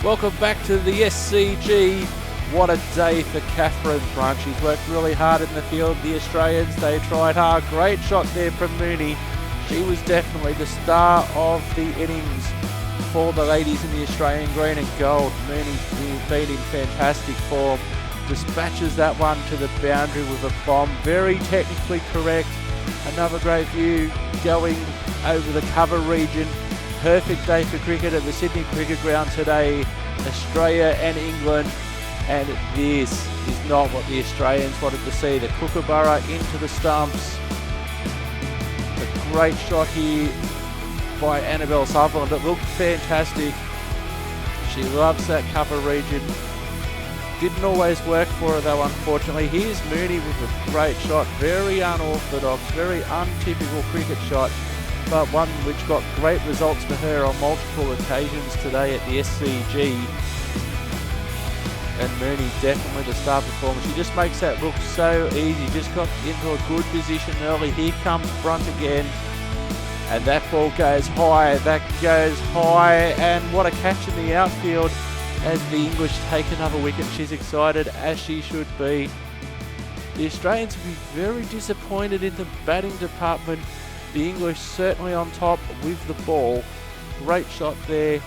Welcome back to the SCG. What a day for Catherine Brunt. She's worked really hard in the field. The Australians, they tried hard. Great shot there from Mooney. She was definitely the star of the innings for the ladies in the Australian green and gold. Mooney been in fantastic form. Dispatches that one to the boundary with a bomb. Very technically correct. Another great view going over the cover region. Perfect day for cricket at the Sydney Cricket Ground today. Australia and England. And this is not what the Australians wanted to see. The Kookaburra into the stumps. A great shot here by Annabelle Sutherland. It looked fantastic. She loves that cover region. Didn't always work for her though, unfortunately. Here's Mooney with a great shot. Very unorthodox, very untypical cricket shot, but one which got great results for her on multiple occasions today at the SCG. And Mooney definitely the star performer. She just makes that look so easy. Just got into a good position early. Here comes Brunt again. And that ball goes high. That goes high. And what a catch in the outfield as the English take another wicket. She's excited, as she should be. The Australians will be very disappointed in the batting department. The English certainly on top with the ball. Great shot there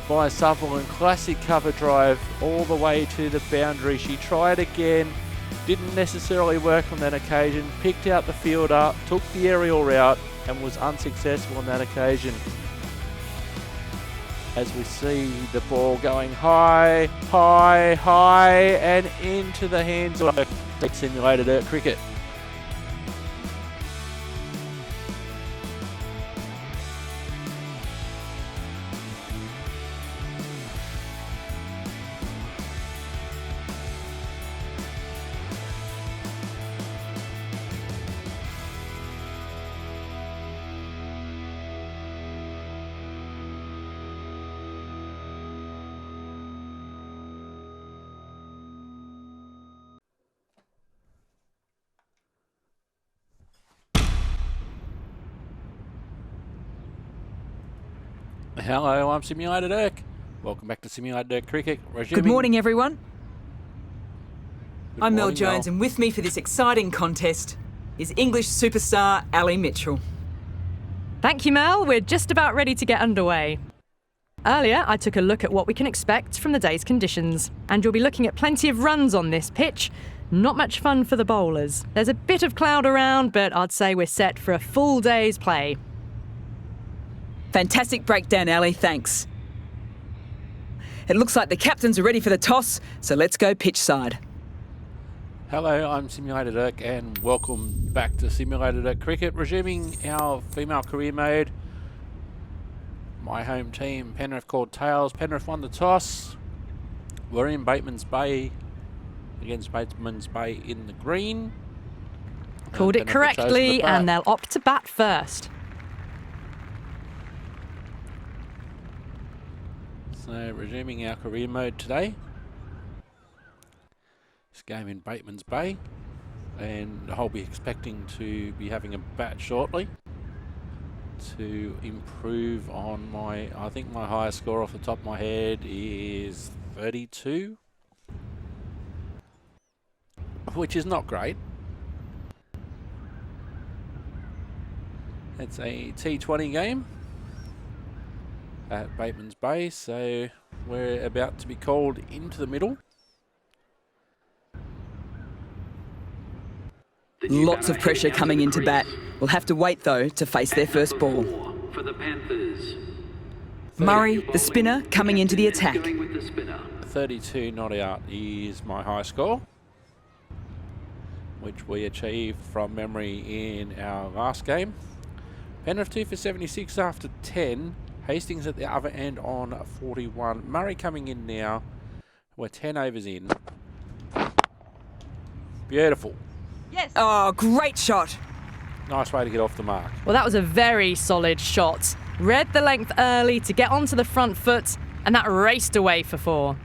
by Sutherland. Classic cover drive all the way to the boundary. She tried again. Didn't necessarily work on that occasion. Picked out the fielder, took the aerial route and was unsuccessful on that occasion. As we see the ball going high, high, high and into the hands of simulated cricket. Hello, I'm Simulated Dirk. Welcome back to Simulated Dirk Cricket. Good morning, everyone. I'm Mel morning, Jones, and with me for this exciting contest is English superstar Ali Mitchell. Thank you, Mel. We're just about ready to get underway. Earlier, I took a look at what we can expect from the day's conditions, and you'll be looking at plenty of runs on this pitch. Not much fun for the bowlers. There's a bit of cloud around, but I'd say we're set for a full day's play. Fantastic breakdown, Ali, thanks. It looks like the captains are ready for the toss, so let's go pitch side. Hello, I'm Simulated Dirk and welcome back to Simulated Dirk Cricket. Resuming our female career mode. My home team, Penrith, called tails. Penrith won the toss. We're in Batemans Bay against Batemans Bay in the green. Called it correctly, and they'll opt to bat first. So resuming our career mode today. This game in Batemans Bay, and I'll be expecting to be having a bat shortly to improve on I think my highest score off the top of my head is 32, which is not great. It's a T20 game at Batemans Bay, so we're about to be called into the middle. Lots of pressure coming into bat. We'll have to wait, though, to face their first ball. For the Panthers. Murray, the spinner, coming into the attack. 32 not out is my high score, which we achieved from memory in our last game. Penrith 2 for 76 after 10. Hastings at the other end on 41. Murray coming in now. We're 10 overs in. Beautiful. Yes. Oh, great shot. Nice way to get off the mark. Well, that was a very solid shot. Read the length early to get onto the front foot, and that raced away for 4.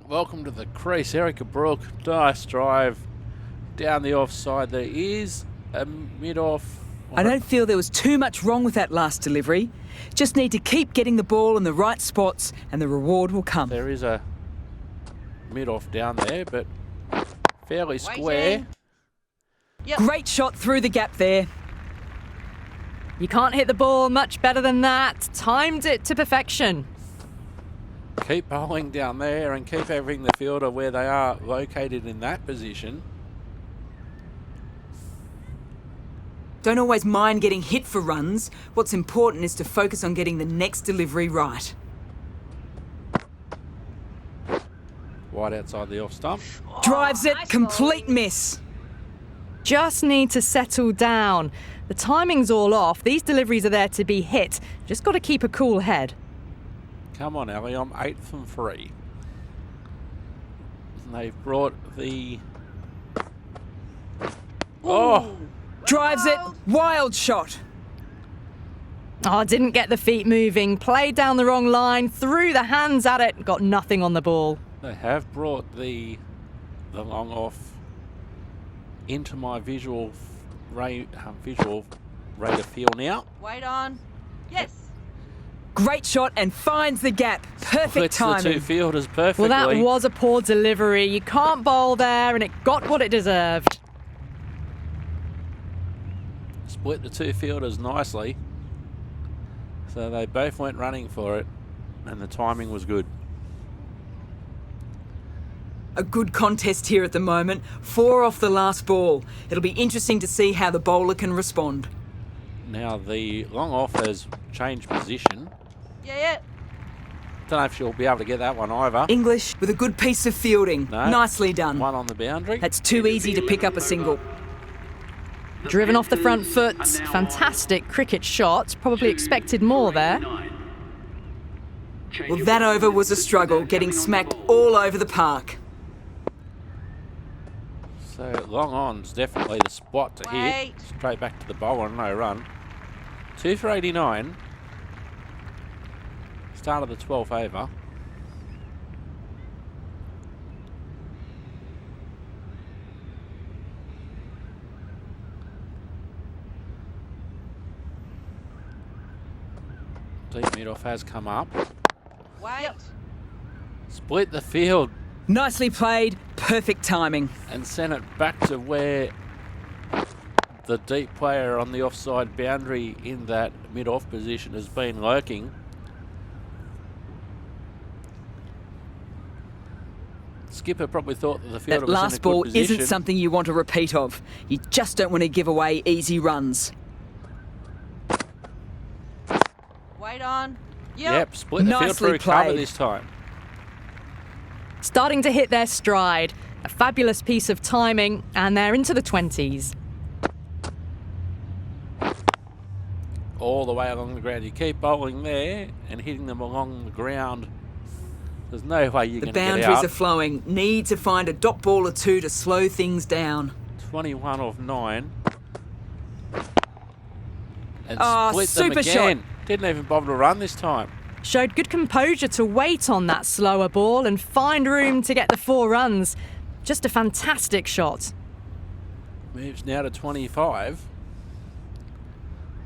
Welcome to the crease, Erica Brooke. Nice drive down the offside. There is a mid-off. I don't feel there was too much wrong with that last delivery. Just need to keep getting the ball in the right spots and the reward will come. There is a mid-off down there, but fairly square. Yep. Great shot through the gap there. You can't hit the ball much better than that. Timed it to perfection. Keep bowling down there and keep having the fielder where they are located in that position. Don't always mind getting hit for runs. What's important is to focus on getting the next delivery right. Wide outside the off stump. Drives it, nice complete ball. miss. Just need to settle down. The timing's all off. These deliveries are there to be hit. Just got to keep a cool head. Come on, Ellie, I'm 8 from 3. And they've brought the... Oh! Drives it, wild shot. Oh, didn't get the feet moving. Played down the wrong line. Threw the hands at it. Got nothing on the ball. They have brought the long off into my visual rate of field now. Wait on. Yes. Great shot and finds the gap. Perfect Splits the two timing. fielders perfectly. Well, that was a poor delivery. You can't bowl there, and it got what it deserved. Split the two fielders nicely. So they both went running for it, and the timing was good. A good contest here at the moment. 4 off the last ball. It'll be interesting to see how the bowler can respond. Now the long off has changed position. Yeah. Don't know if she'll be able to get that one either. English with a good piece of fielding. No. Nicely done. One on the boundary. That's too easy to pick up a single. Driven off the front foot. Fantastic cricket shot. Probably expected more there. Well, that over was a struggle, getting smacked all over the park. So long on's definitely the spot to hit. Wait. Straight back to the bowler and no run. 2 for 89. Start of the 12th over. Deep mid-off has come up. Wait. Split the field Nicely played, perfect timing. and sent it back to where the deep player on the offside boundary in that mid-off position has been lurking. Skipper probably thought that the fielder That was in a last good ball position. isn't something you want a repeat of. You just don't want to give away easy runs. Wait on. Yep, split the field Nicely through cover played. this time. Starting to hit their stride. A fabulous piece of timing, and they're into the 20s. All the way along the ground. You keep bowling there and hitting them along the ground. There's no way you're The going to get boundaries out. are flowing. Need to find a dot ball or two to slow things down. 21 off 9. And Oh, split them super again. shot. Didn't even bother to run this time. Showed good composure to wait on that slower ball and find room to get the 4 runs. Just a fantastic shot. Moves now to 25.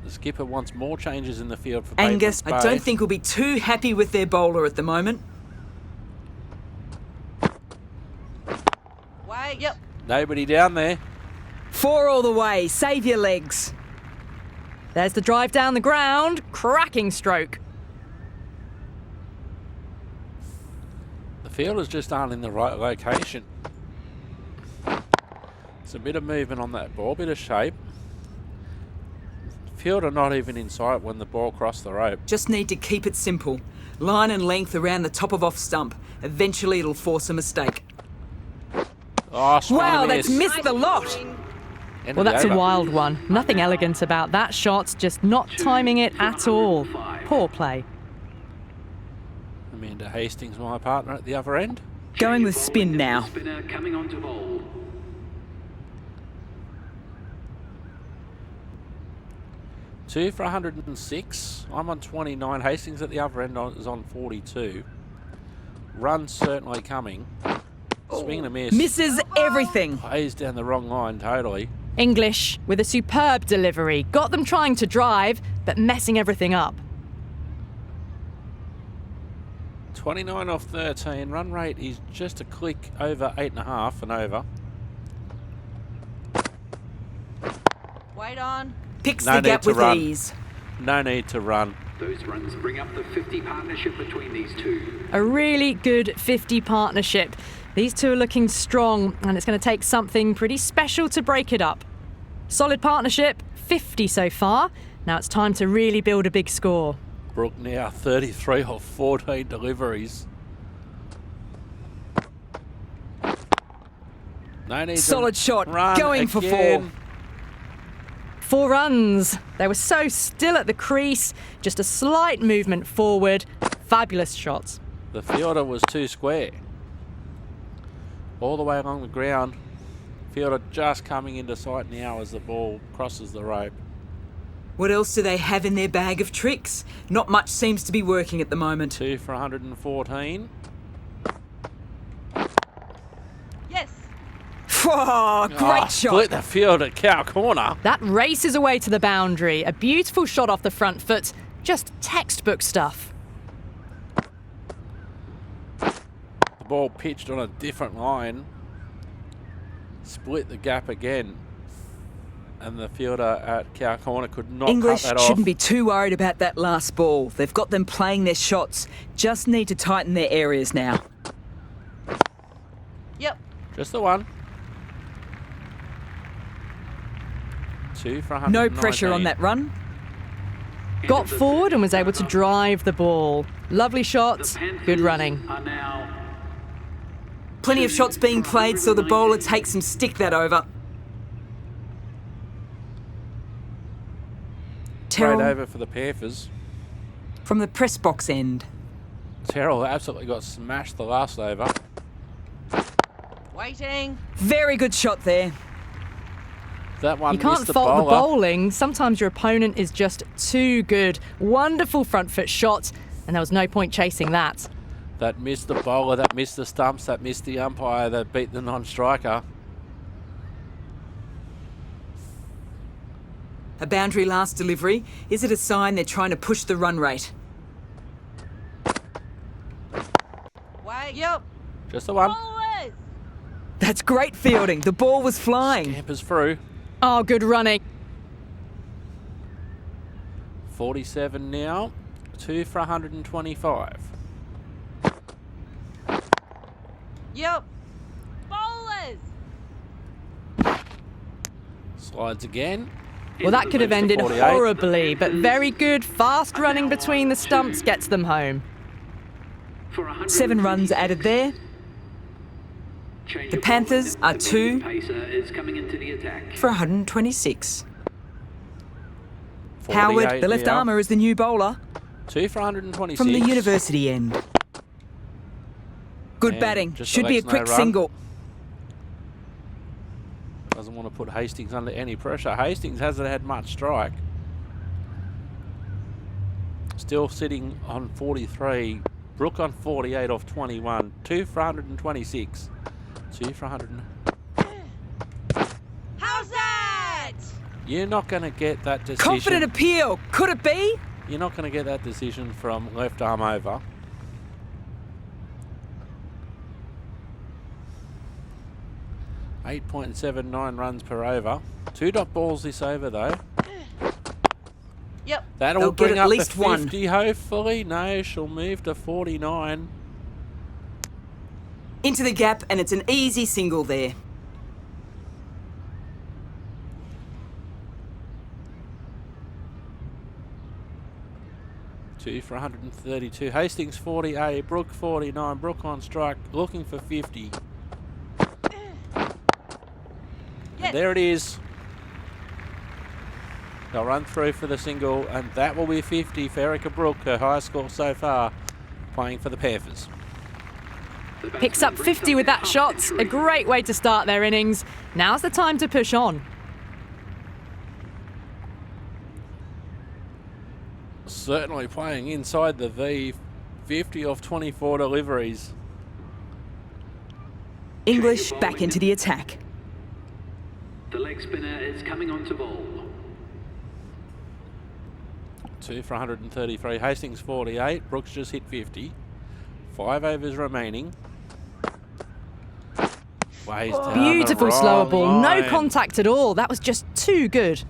The skipper wants more changes in the field for Angus, Batemans I Bay. don't think will be too happy with their bowler at the moment. Wait. Yep. Nobody down there. 4 all the way. Save your legs. There's the drive down the ground. Cracking stroke. The fielders just aren't in the right location. It's a bit of movement on that ball, bit of shape. Fielder not even in sight when the ball crossed the rope. Just need to keep it simple. Line and length around the top of off stump. Eventually it'll force a mistake. Oh, strong Wow, miss. that's missed the lot. End Well, of the that's a over. wild one. Nothing elegant about that shot, just not timing it at all. Poor play. Amanda Hastings, my partner at the other end. Going with spin now. Spinner coming on to bowl. 2 for 106. I'm on 29. Hastings at the other end is on 42. Run certainly coming. Swing and a miss. Misses everything. Plays down the wrong line totally. English with a superb delivery. Got them trying to drive, but messing everything up. 29 off 13. Run rate is just a click over 8.5 and over. Wait on. Picks No the gap need to with run. ease. No need to run. Those runs bring up the 50 partnership between these two. A really good 50 partnership. These two are looking strong, and it's going to take something pretty special to break it up. Solid partnership, 50 so far. Now it's time to really build a big score. Brook now 33 off 14 deliveries. No need Solid to shot, run going for again. 4 runs. They were so still at the crease. Just a slight movement forward. Fabulous shots. The fielder was too square. All the way along the ground. Fielder just coming into sight now as the ball crosses the rope. What else do they have in their bag of tricks? Not much seems to be working at the moment. 2 for 114. Yes. Whoa, great shot. Split the field at cow corner. That races away to the boundary. A beautiful shot off the front foot. Just textbook stuff. The ball pitched on a different line. Split the gap again. And the fielder at cow corner could not English cut that off. shouldn't be too worried about that last ball. They've got them playing their shots. Just need to tighten their areas now. Yep. Just the one. 2 for 119. No pressure on that run. Got forward and was able to drive the ball. Lovely shots, good running. Are now Plenty of shots being played, so the bowler takes some stick that over. Great Terrell over for the Panthers. from the press box end. Terrell absolutely got smashed the last over. Waiting. Very good shot there. That one You can't missed the fault the bowler. bowling. Sometimes your opponent is just too good. Wonderful front foot shot, and there was no point chasing that. That missed the bowler, that missed the stumps, that missed the umpire, that beat the non-striker. A boundary last delivery. Is it a sign they're trying to push the run rate? Wait. Yep. Just the one. Always. That's great fielding. The ball was flying. Campers through. Oh, good running. 47 now. 2 for 125. Yep. Bowlers. Slides again. Well, that could have ended 48. horribly, but very good. Fast running between the stumps gets them home. for 100. 7 runs added there. Change The of Panthers ball. are 2 Pacer is coming into the attack. for 126. 48 Howard, the left now. armour, is the new bowler 2 for 126. from the university end. Good And batting. just Should be a elects no quick run. single. Doesn't want to put Hastings under any pressure. Hastings hasn't had much strike. Still sitting on 43. Brook on 48 off 21. 2 for 126. 2 for 100. How's that? You're not going to get that decision. Confident appeal. Could it be? You're not going to get that decision from left arm over. .79 runs per over. 2 dot balls this over though. Yep. That'll They'll get bring at up least the 50 hopefully. No, she'll move to 49. Into the gap, and it's an easy single there. Two for 132. Hastings 48. Brook 49. Brook on strike, looking for 50. And there it is. They'll run through for the single, and that will be 50 for Erica Brooke, her highest score so far, playing for the Panthers. Picks up 50 with that shot. A great way to start their innings. Now's the time to push on. Certainly playing inside the V. 50 off 24 deliveries. English back into the attack. The leg spinner is coming on to bowl. 2 for 133. Hastings 48. Brooks just hit 50. 5 overs remaining. Ways down Beautiful the slower wrong ball. No line. contact at all. That was just too good.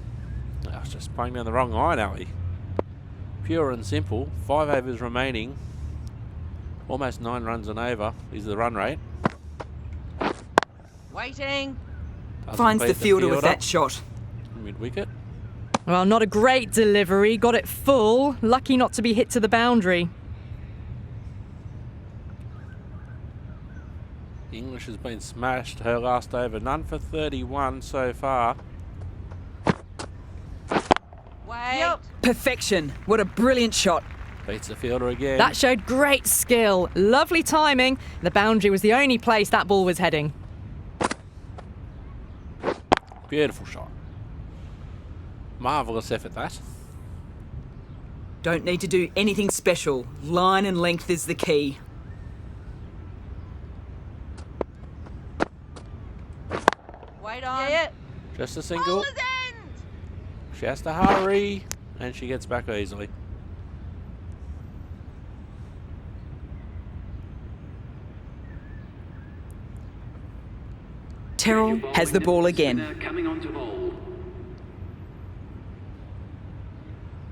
I was just playing down the wrong line, Ali. Pure and simple. 5 overs remaining. Almost 9 runs and over is the run rate. Waiting. Doesn't Finds beat the fielder with that shot. Mid-wicket. Well, not a great delivery. Got it full. Lucky not to be hit to the boundary. English has been smashed her last over. None for 31 so far. Wait. Yep. Perfection. What a brilliant shot. Beats the fielder again. That showed great skill. Lovely timing. The boundary was the only place that ball was heading. Beautiful shot. Marvellous effort, that. Don't need to do anything special. Line and length is the key. Wait on. Yeah. Just a single. Bowler's end. She has to hurry, and she gets back easily. Terrell has the ball again. Spinner coming on to bowl.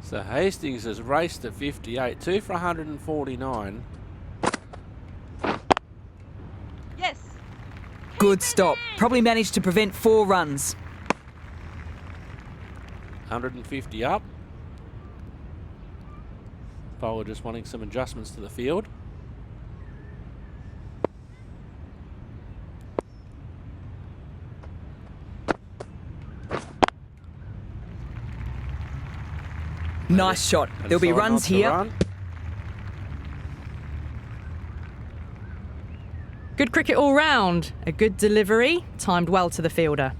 So Hastings has raced at 58. 2 for 149. Yes. Good stop. Probably managed to prevent 4 runs. 150 up. Bowler just wanting some adjustments to the field. Nice shot. There'll be Decide runs not to here. run. Good cricket all round. A good delivery, timed well to the fielder.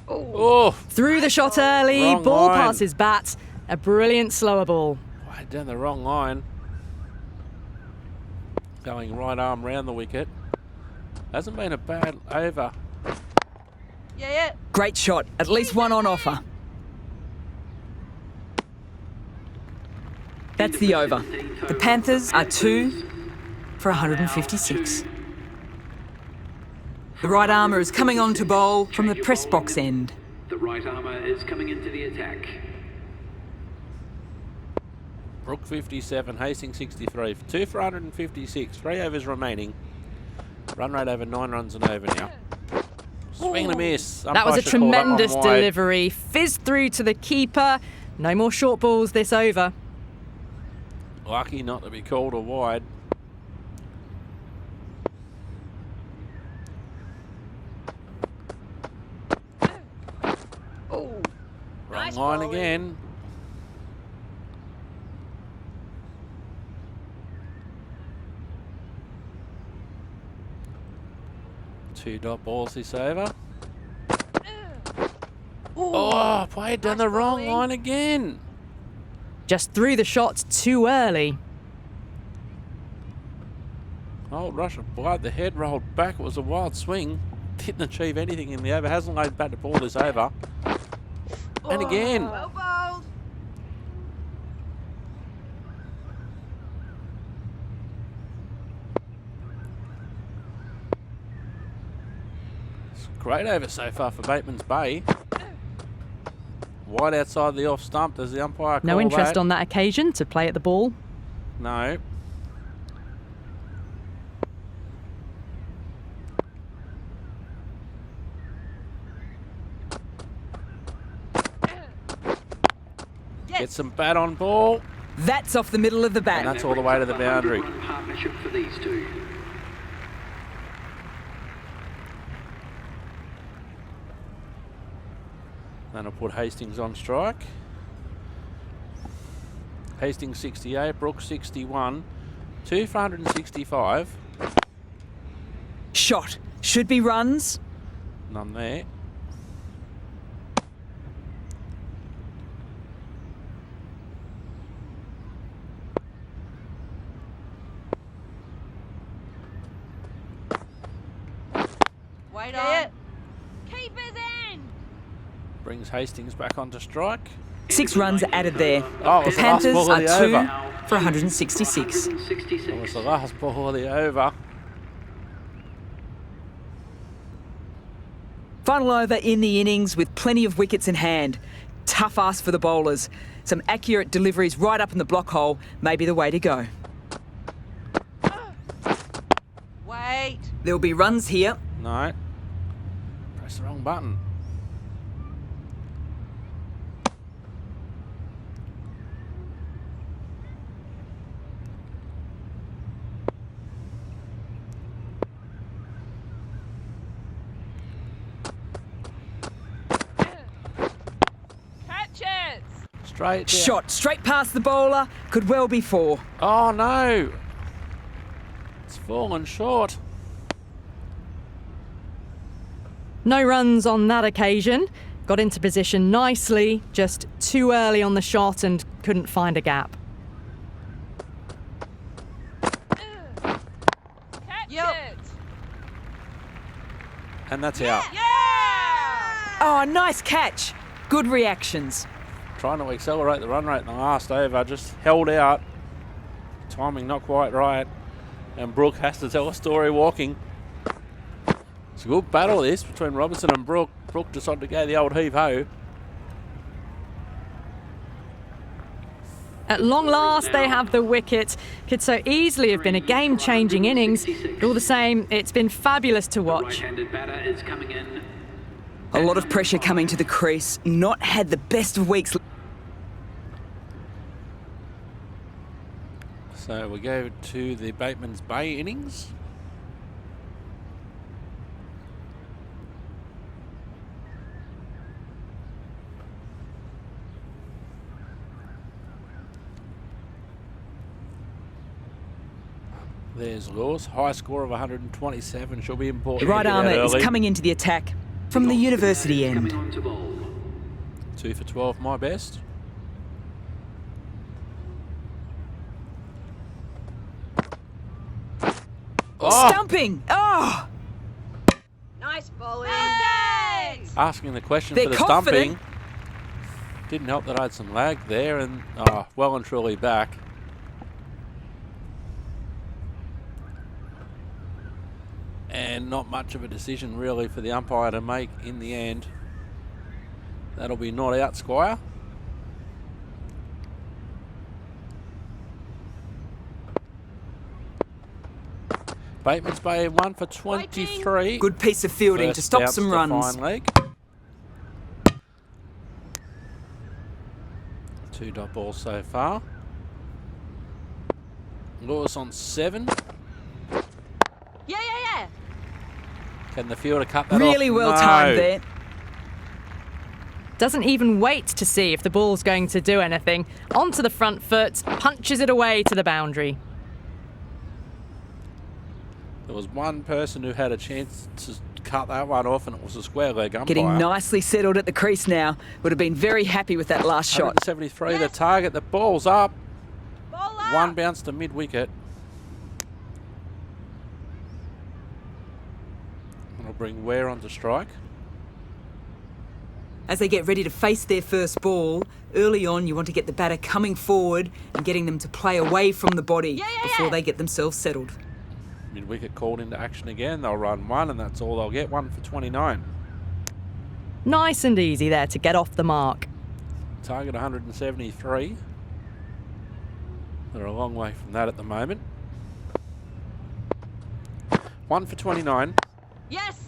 Oh, Through the shot early, Wrong ball line. past his bat. A brilliant slower ball. way down the wrong line. Going right arm round the wicket. Hasn't been a bad over. Yeah. Great shot. At least one on offer. That's the over. The Panthers are 2 for 156. The right armour is coming on to bowl from the press box end. The right armour is coming into the attack. Brook 57, Hastings 63. 2 for 156. 3 overs remaining. Run rate over 9 runs and over now. Swing and a miss. That was a Umpire should call that one tremendous wide. delivery. Fizzed through to the keeper. No more short balls this over. Lucky not to be called a wide. Wrong Nice line bowling. again. Two dot balls this over. Oh, played down Nice the wrong bowling. line again. Just threw the shot too early. Old rush of blood. The head rolled back. It was a wild swing. Didn't achieve anything in the over. Hasn't laid back to ball this over. And again. Well bowled. Great over so far for Batemans Bay. Wide outside the off stump. Does the umpire call No interest that? on that occasion to play at the ball. No. Yes. Get some bat on ball. That's off the middle of the And bat. that's all the way to the boundary. 100-run partnership for these two. Then I'll put Hastings on strike. Hastings 68, Brook 61. 2 for 165. Shot. Should be runs. None there. Wait on. Keepers in. Brings Hastings back onto strike. 6 runs added there. Oh, it The was the last Panthers ball of are the 2 over. for 166. It was the last ball of the over. Final over in the innings with plenty of wickets in hand. Tough ask for the bowlers. Some accurate deliveries right up in the block hole may be the way to go. Wait. There will be runs here. No. Press the wrong button. Catch it. Straight down. Shot straight past the bowler. Could well be 4. Oh no! It's fallen short. No runs on that occasion. Got into position nicely, just too early on the shot and couldn't find a gap. Catch it. And that's out. Yeah. Oh, nice catch. Good reactions. Trying to accelerate the run rate in the last over, just held out. Timing not quite right. And Brook has to tell a story walking. It's a good battle this between Robinson and Brook. Brook decided to go the old heave-ho. At long last, they have the wicket. Could so easily have been a game-changing innings. But all the same, it's been fabulous to watch. Right-handed batter is coming in. A lot of pressure coming to the crease. Not had the best of weeks. So we go to the Batemans Bay innings. There's Lewis, high score of 127. She'll be important. The right to get armour out is early. coming into the attack from the university end. Coming on to bowl. 2 for 12, my best. Oh, Stumping! Oh! Nice bowling. asking the question They're for the confident. stumping. Didn't help that I had some lag there, and well and truly back. And not much of a decision really for the umpire to make in the end. That'll be not out, Squire. Batemans Bay 1 for 23. Good piece of fielding to First stop bounce some to runs. fine leg. 2 dot balls so far. Lewis on 7. Yeah. Can the fielder cut that off? Really well No. timed there. Doesn't even wait to see if the ball's going to do anything. Onto the front foot, punches it away to the boundary. There was one person who had a chance to cut that one off, and it was a square leg umpire. Getting nicely settled at the crease now. Would have been very happy with that last shot. 173 the target. The ball's up. Ball up. One bounce to mid-wicket. That'll bring Ware onto strike. As they get ready to face their first ball, early on you want to get the batter coming forward and getting them to play away from the body before they get themselves settled. Mid-wicket called into action again. They'll run 1, and that's all they'll get. 1 for 29. Nice and easy there to get off the mark. Target 173. They're a long way from that at the moment. 1 for 29. Yes.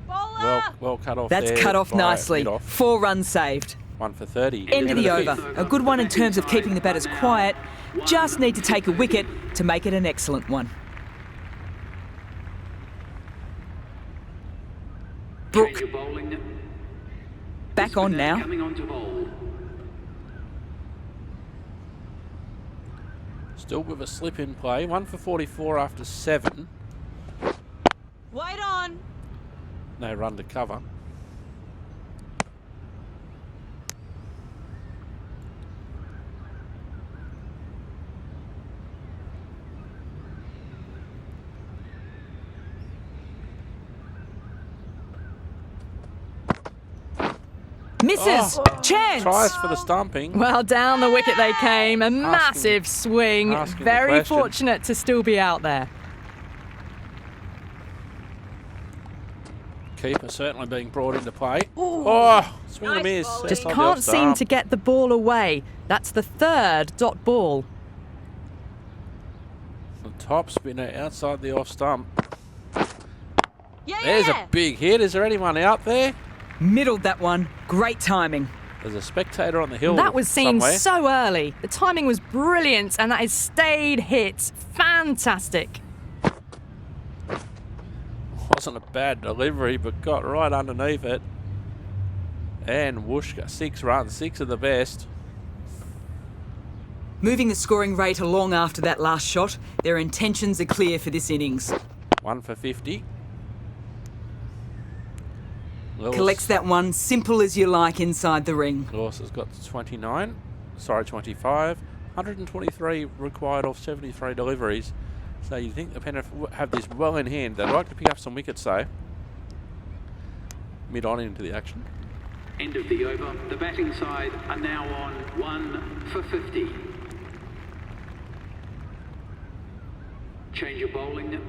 Bowler. Well cut off That's there cut off by nicely. mid-off. 4 runs saved. 1 for 30. End of the over. A good one in terms of keeping the batters quiet. Just need to take a wicket to make it an excellent one. Brook Change of bowling. back on now. Coming on to bowl. Still with a slip in play. 1 for 44 after 7. No run to cover. Misses. Chance. Tries for the stumping. Well, down the wicket they came. A massive swing. asking the Very question. fortunate to still be out there. Keeper certainly being brought into play. Oh, swing and a Nice miss. bowling. Just Outside the can't off seem stump. to get the ball away. That's the third dot ball. The top spinner outside the off stump. Yeah, There's yeah. a big hit. Is there anyone out there? Middled that one. Great timing. There's a spectator on the hill. That was seen somewhere. so early. The timing was brilliant, and that is stayed hit. Fantastic. Wasn't a bad delivery, but got right underneath it. And Wooshka, 6 runs, 6 of the best. Moving the scoring rate along after that last shot, their intentions are clear for this innings. 1 for 50. Lewis, Collects that one, simple as you like, inside the ring. Lewis has got 25. 123 required off 73 deliveries. So you think the Penrith have this well in hand. They'd like to pick up some wickets, though. Mid-on into the action. End of the over. The batting side are now on 1 for 50. Change of bowling.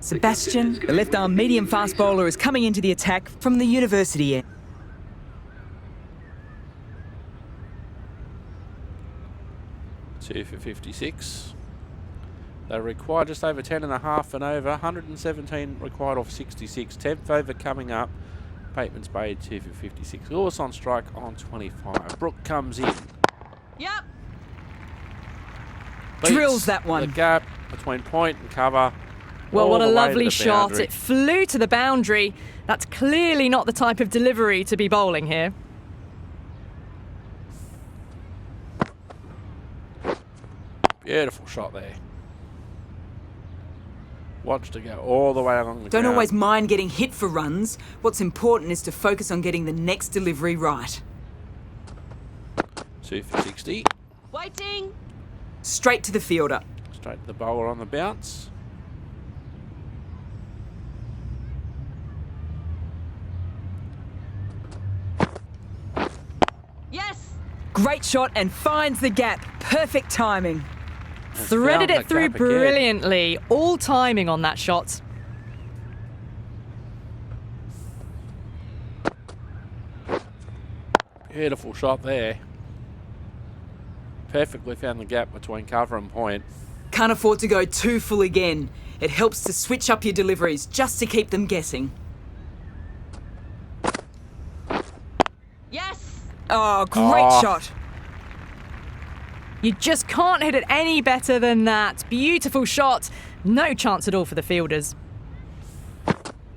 Sebastian, the left-arm medium-fast bowler, is coming into the attack from the university end. Two for 56. They require just over 10.5 and over. 117 required off 66. 10th over coming up. Batemans Bay 2 for 56. Lewis on strike on 25. Brook comes in. Yep. Beats Drills that one. The gap between point and cover. Well, all what a the way to lovely the shot. boundary. It flew to the boundary. That's clearly not the type of delivery to be bowling here. Beautiful shot there. Watch to go all the way along the Don't ground. always mind getting hit for runs. What's important is to focus on getting the next delivery right. 2 for 60. Waiting. Straight to the fielder. Straight to the bowler on the bounce. Yes. Great shot and finds the gap. Perfect timing. Has Threaded found it the through gap again. brilliantly. All timing on that shot. Beautiful shot there. Perfectly found the gap between cover and point. Can't afford to go too full again. It helps to switch up your deliveries just to keep them guessing. Yes. Oh, great Oh. shot. You just can't hit it any better than that. Beautiful shot. No chance at all for the fielders.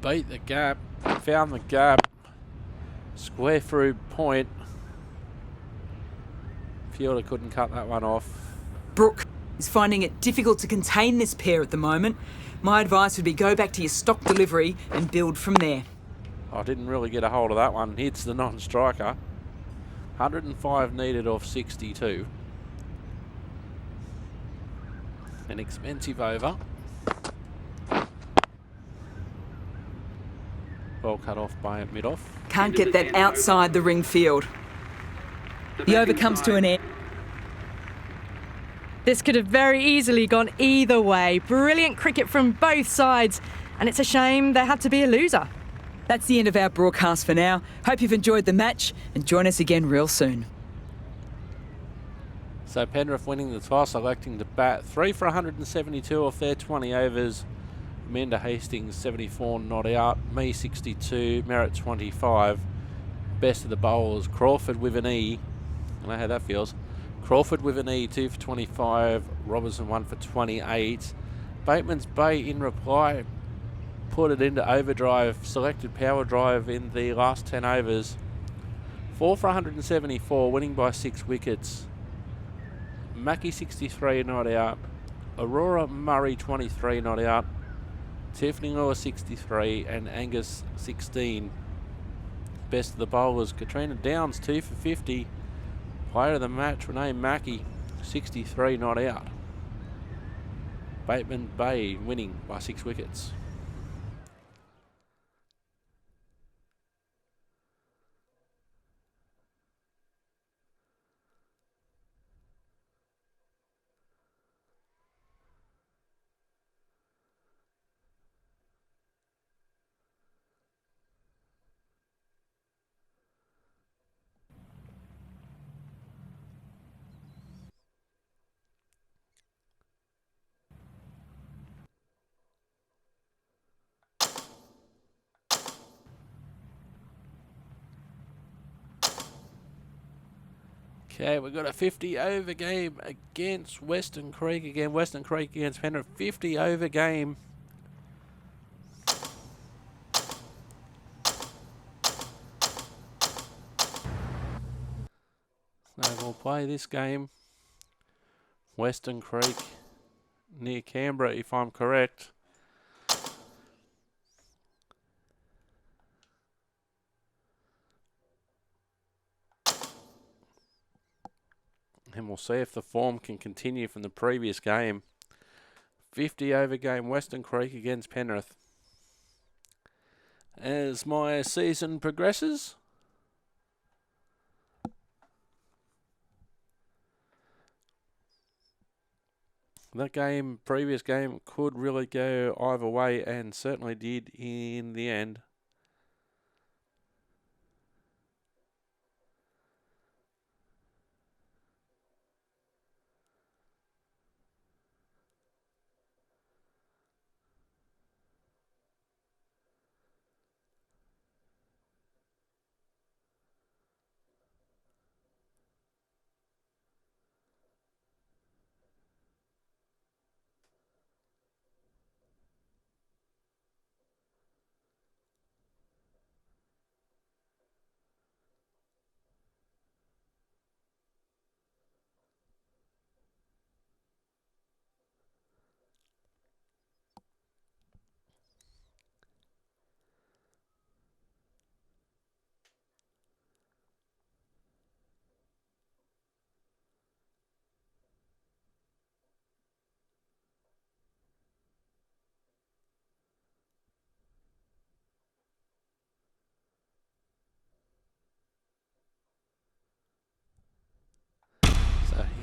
Beat the gap. Found the gap. Square through point. Fielder couldn't cut that one off. Brook is finding it difficult to contain this pair at the moment. My advice would be go back to your stock delivery and build from there. I didn't really get a hold of that one. Hits the non-striker. 105 needed off 62. An expensive over. Well cut off by a mid-off. Can't get that outside the ring field. The over comes to an end. This could have very easily gone either way. Brilliant cricket from both sides. And it's a shame there had to be a loser. That's the end of our broadcast for now. Hope you've enjoyed the match and join us again real soon. So Penrith winning the toss, electing to bat 3 for 172 off their 20 overs. Amanda Hastings 74 not out, me 62, Merritt 25. Best of the bowlers, Crawford with an E. I know how that feels. Crawford with an E, 2 for 25, Robertson 1 for 28. Batemans Bay in reply put it into overdrive, selected power drive in the last 10 overs. 4 for 174, winning by 6 wickets. Mackie 63 not out, Aurora Murray 23 not out, Tiffany Law 63 and Angus 16. Best of the bowlers, Katrina Downs 2 for 50. Player of the match, Renee Mackey 63 not out. Batemans Bay winning by 6 wickets. Okay, we've got a 50 over game against Western Creek again. Western Creek against Penrith. 50 over game. So we'll play this game. Western Creek near Canberra, if I'm correct. And we'll see if the form can continue from the previous game. 50 over game, Western Creek against Penrith. As my season progresses, that game, previous game, could really go either way and certainly did in the end.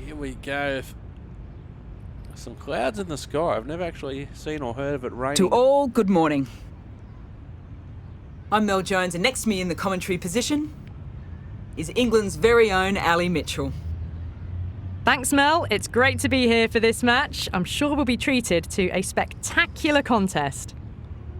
Here we go. Some clouds in the sky. I've never actually seen or heard of it raining. To all, good morning. I'm Mel Jones, and next to me in the commentary position is England's very own Ali Mitchell. Thanks, Mel. It's great to be here for this match. I'm sure we'll be treated to a spectacular contest.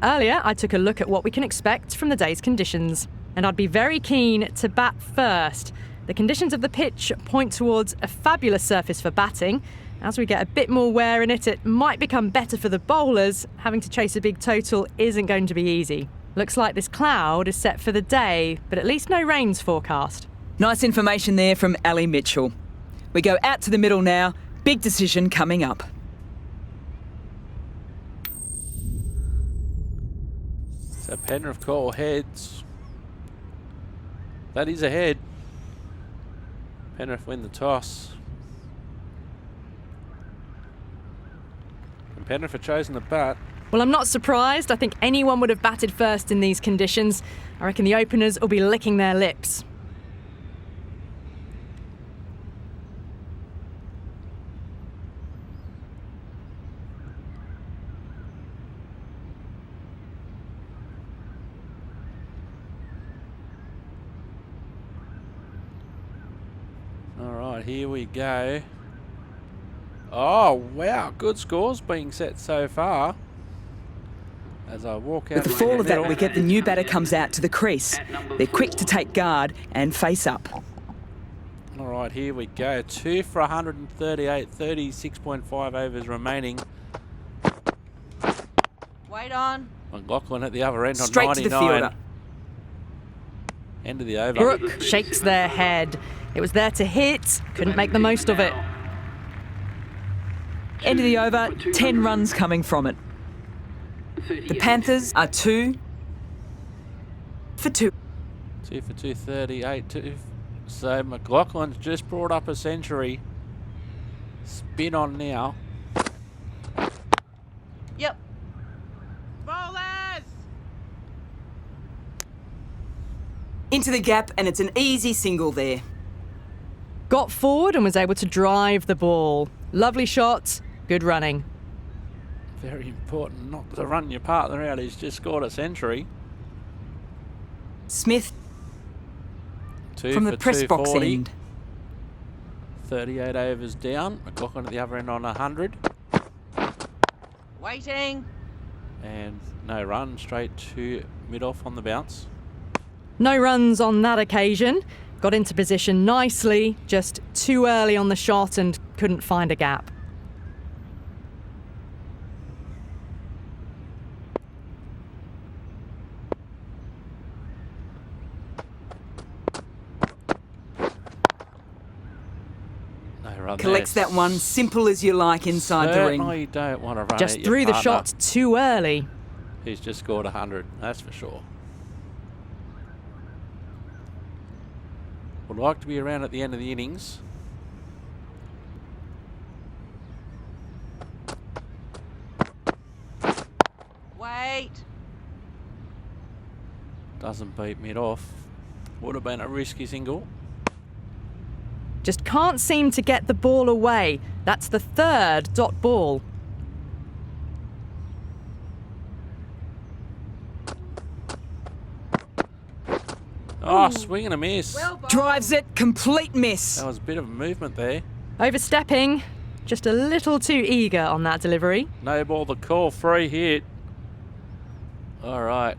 Earlier, I took a look at what we can expect from the day's conditions, and I'd be very keen to bat first. The conditions of the pitch point towards a fabulous surface for batting. As we get a bit more wear in it, it might become better for the bowlers. Having to chase a big total isn't going to be easy. Looks like this cloud is set for the day, but at least no rain's forecast. Nice information there from Ali Mitchell. We go out to the middle now. Big decision coming up. So Penrith call heads. That is a head. Penrith win the toss. And Penrith have chosen the bat. Well, I'm not surprised. I think anyone would have batted first in these conditions. I reckon the openers will be licking their lips. Here we go. Oh, wow. Good scores being set so far. As I walk out. With the fall of that wicket, the new batter comes out to the crease. They're quick to take guard and face up. All right, here we go. 2 for 138, 36.5 overs remaining. Wait on. McLaughlin at the other end on Straight 99. to the fielder. End of the over. Brook shakes their head. It was there to hit, couldn't make the most of it. End of the over, 10 runs coming from it. The Panthers are 2 for 2. 2 for 238. 2. So McLaughlin's just brought up a century. Spin on now. Yep. Bowlers! Into the gap, and it's an easy single there. Got forward and was able to drive the ball. Lovely shot, good running. Very important not to run your partner out. He's just scored a century. Smith 2 from for the press box 240. end. 38 overs down. McLaughlin at the other end on 100. Waiting. And no run, straight to mid-off on the bounce. No runs on that occasion. Got into position nicely, just too early on the shot and couldn't find a gap. No run Collects there. that one, simple as you like inside the ring. Certainly don't want to run Just at your threw the partner. shot too early. He's just scored 100, that's for sure. Would like to be around at the end of the innings. Wait. Doesn't beat mid-off. Would have been a risky single. Just can't seem to get the ball away. That's the third dot ball. Oh, swing and a miss. Well bowled. Drives it, complete miss. That was a bit of a movement there. Overstepping, just a little too eager on that delivery. No ball to call, free hit. All right,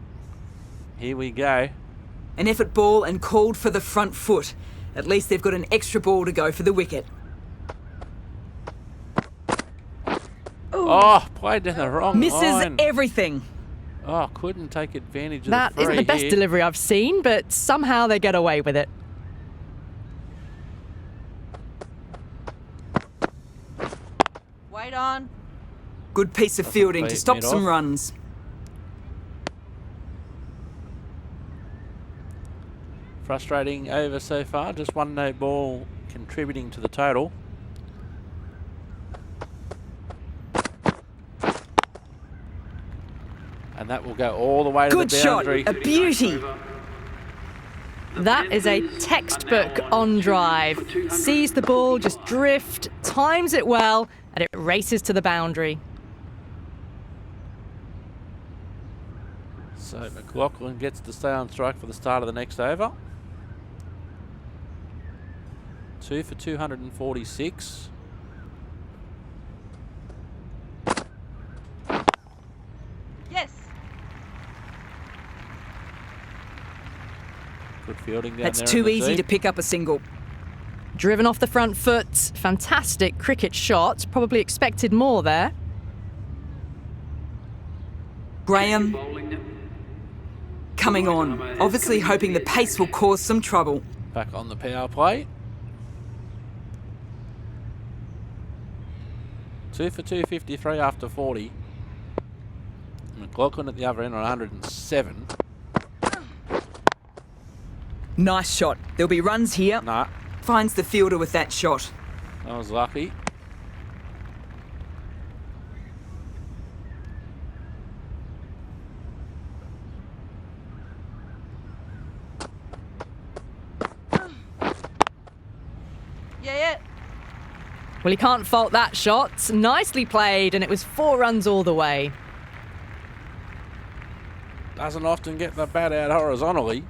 here we go. An effort ball and called for the front foot. At least they've got an extra ball to go for the wicket. Oh, played down the wrong Misses line. everything. Oh, couldn't take advantage of That the free isn't the best hit. delivery I've seen, but somehow they get away with it. Wait on. Good piece of Doesn't fielding to beat stop mid-off. some runs. Frustrating over so far. Just one no ball contributing to the total. And that will go all the way to Good the shot, boundary. a beauty. That is a textbook on drive. Sees the ball just drift, times it well, and it races to the boundary. So McLaughlin gets to stay on strike for the start of the next over. 2 for 246. Yes. Good fielding down That's there. too in the easy to deep. pick up a single. Driven off the front foot, fantastic cricket shot. Probably expected more there. Graham Bowling. coming on, obviously hoping the pace will cause some trouble. Back on the power play. 2 for 253 after 40. McLaughlin at the other end on 107. Nice shot. There'll be runs here. Nah, Finds the fielder with that shot. that was lucky. Yeah. Well, he can't fault that shot. Nicely played, and it was 4 runs all the way. Doesn't often get the bat out horizontally.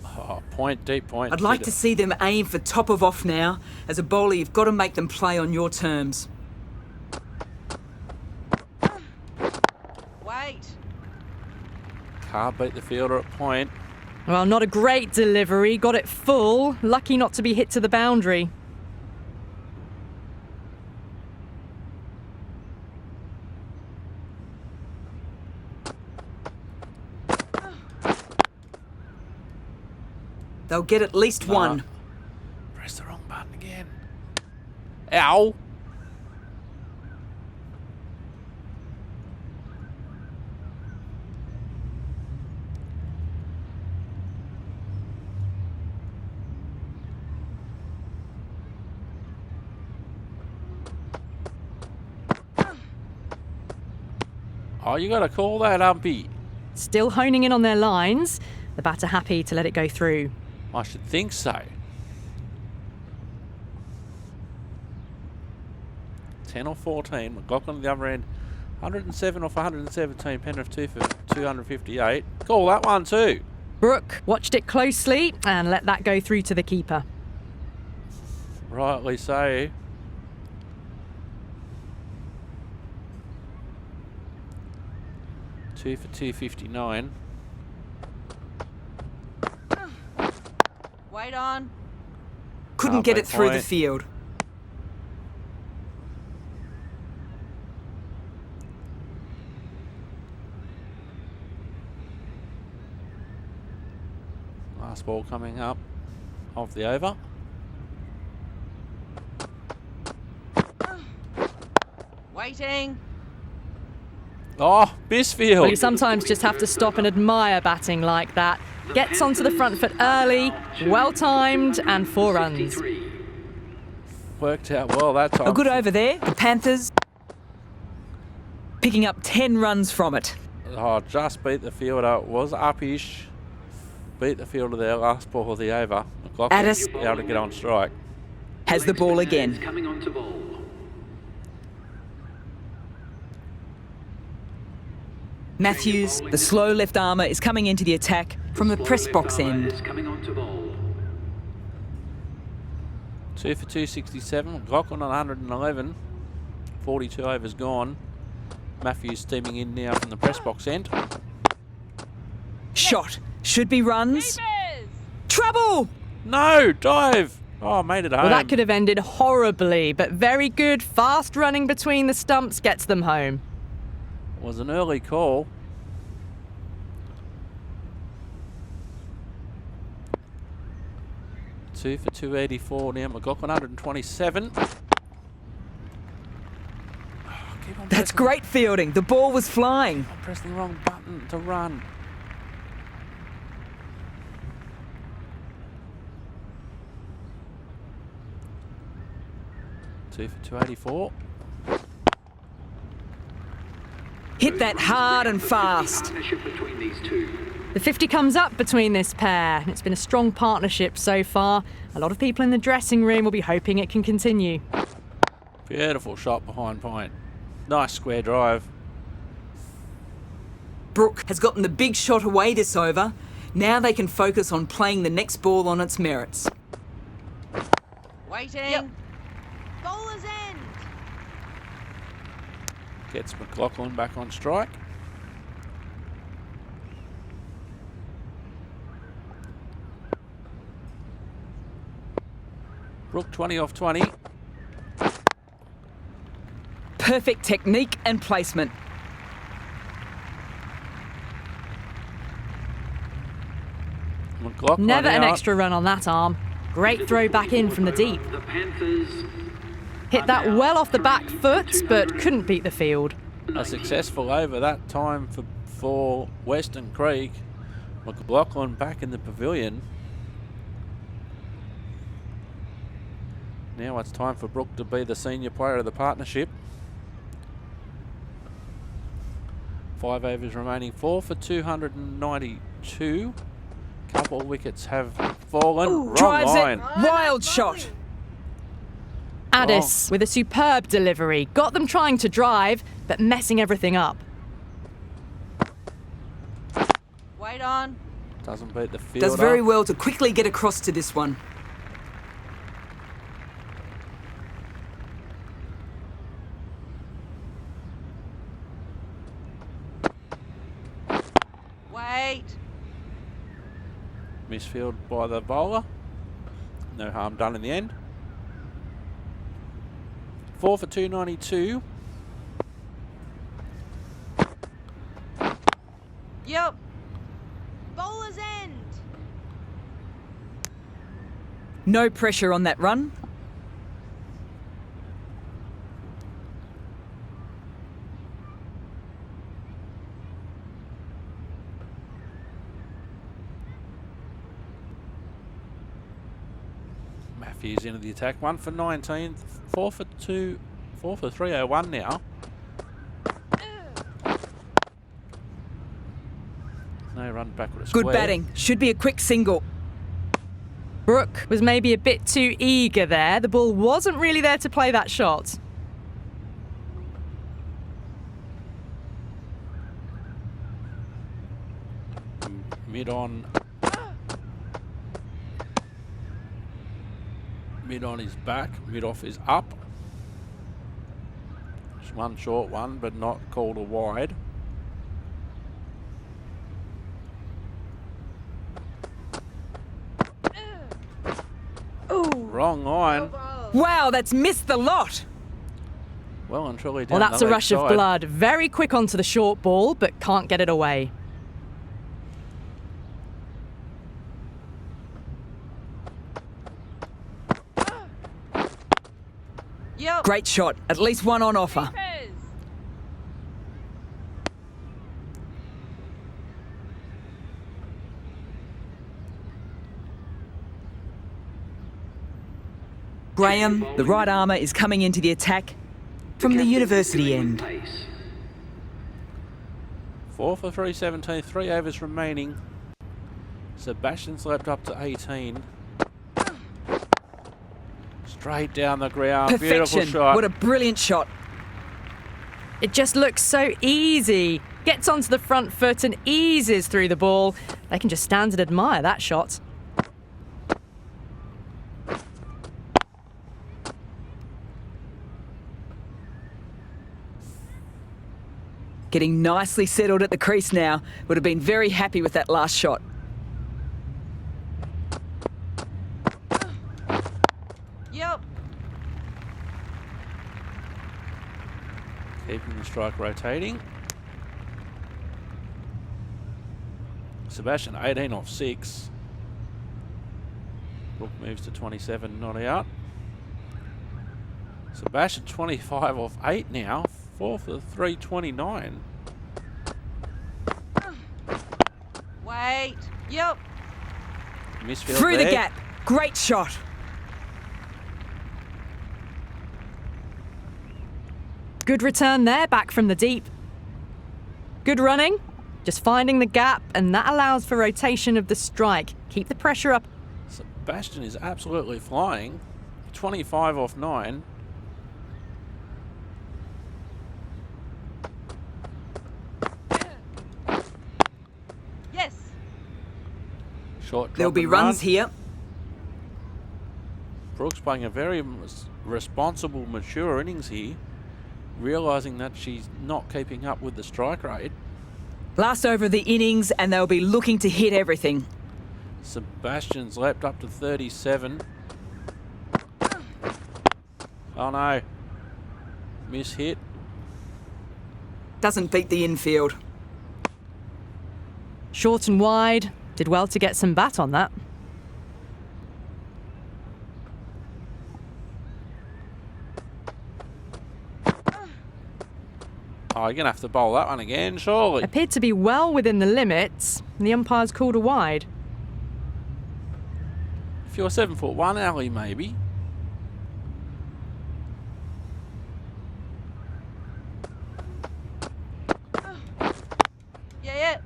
Oh, point, deep point. I'd like Hit to it. see them aim for top of off now. As a bowler, you've got to make them play on your terms. Wait. Can't beat the fielder at point. Well, not a great delivery. Got it full. Lucky not to be hit to the boundary. They'll get at least one. Press the wrong again. Ow! Oh, you got to call that, Umpy. Still honing in on their lines. The batter happy to let it go through. I should think so. 10 or 14. McLaughlin at the other end. 107 off 117. Penrith 2 for 258. Call that one too. Brook watched it closely and let that go through to the keeper. Rightly so. Two for 259. Wait on. Couldn't get it through the point. field. Last ball coming up of the over. Waiting. Oh, Bisfield. Well, you sometimes just have to stop and admire batting like that. Gets onto the front foot early, well timed, and 4 runs. Worked out well that time. A good over there. The Panthers picking up 10 runs from it. Oh, just beat the fielder. It was up-ish. Beat the fielder there. Last ball of the over. McLaughlin Addis able to get on strike. has the ball again. Coming on to ball. Matthews, the slow left armour, is coming into the attack from the press box end. Coming on to ball. 2 for 267. McLaughlin on 111. 42 overs gone. Matthews steaming in now from the press box end. Shot. Should be runs. Keepers! Trouble! No, dive. Oh, made it home. Well, that could have ended horribly, but very good, fast running between the stumps gets them home. Was an early call. Two for 284 now. McLaughlin 127. Oh, keep on That's pressing- great fielding. The ball was flying. I'm pressing the wrong button to run. Two for 284. Hit that hard and fast. Partnership between these two. The 50 comes up between this pair. It's been a strong partnership so far. A lot of people in the dressing room will be hoping it can continue. Beautiful shot behind point. Nice square drive. Brook has gotten the big shot away this over. Now they can focus on playing the next ball on its merits. Waiting. Yep. Bowler's end. Gets McLaughlin back on strike. Brook 20 off 20. Perfect technique and placement. McLaughlin Never an out. extra run on that arm. Great throw back in from the deep. The Panthers Hit that well off the back foot, but couldn't beat the field. A successful over that time for Western Creek. McLaughlin back in the pavilion. Now it's time for Brook to be the senior player of the partnership. 5 overs remaining. 4 for 292. Couple wickets have fallen. Wrong Drives line. it. Wild shot. Addis with a superb delivery. Got them trying to drive, but messing everything up. Wait on. Doesn't beat the fielder. Does very well to quickly get across to this one. Wait. Misfield by the bowler. No harm done in the end. 4 for 292. Yep. Bowler's end. No pressure on that run. Fears into the attack. 1 for 19. 4 for 2. 4 for 301 now. No run backward. Good batting. Should be a quick single. Brook was maybe a bit too eager there. The ball wasn't really there to play that shot. Mid on. Mid on is back. Mid off is up. Just one short one, but not called a wide. Wrong line. Wow, that's missed the lot. Well and truly down Well, that's the a leg rush of side. blood. Very quick onto the short ball, but can't get it away. Yep. Great shot. At least one on offer. Keepers. Graham, the right armour, is coming into the attack from the university end. Pace. 4 for 317, 3 overs remaining. Sebastian's leapt up to 18. Straight down the ground. Beautiful Perfection. shot. What a brilliant shot. It just looks so easy. Gets onto the front foot and eases through the ball. They can just stand and admire that shot. Getting nicely settled at the crease now. Would have been very happy with that last shot. Yep. Keeping the strike rotating. Sebastian 18 off 6. Brook moves to 27, not out. Sebastian 25 off 8 now. 4 for 329. Wait. Yep. Misfield Through there. the gap. Great shot. Good return there, back from the deep. Good running, just finding the gap, and that allows for rotation of the strike. Keep the pressure up. Sebastian is absolutely flying. 25 off 9. Yes. Short drop There'll be and runs run. here. Brooks playing a very responsible, mature innings here, realising that she's not keeping up with the strike rate. Last over of the innings, and they'll be looking to hit everything. Sebastian's leapt up to 37. Oh no. Miss hit. Doesn't beat the infield. Short and wide, did well to get some bat on that. Oh, you're going to have to bowl that one again, surely. Appeared to be well within the limits, and the umpire's called a wide. If you're 7'1", Ali, maybe. Yeah.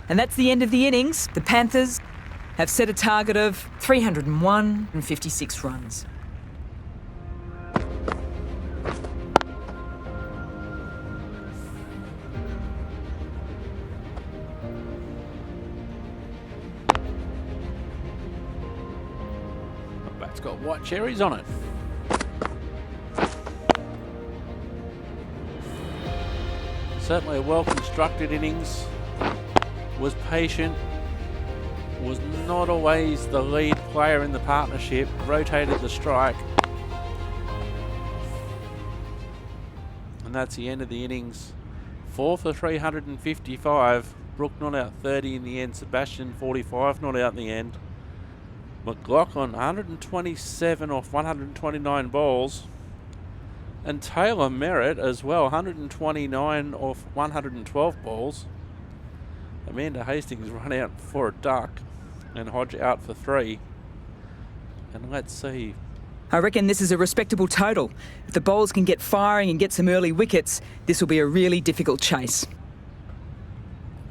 And that's the end of the innings. The Panthers have set a target of 301 and 56 runs. The bat's got white cherries on it. Certainly a well-constructed innings. Was patient. Was not always the lead player in the partnership. Rotated the strike. And that's the end of the innings. 4 for 355. Brook not out 30 in the end. Sebastian 45 not out in the end. McLaughlin 127 off 129 balls. And Taylor Merritt as well, 129 off 112 balls. Amanda Hastings run out for a duck and Hodge out for 3. And let's see. I reckon this is a respectable total. If the bowls can get firing and get some early wickets, this will be a really difficult chase.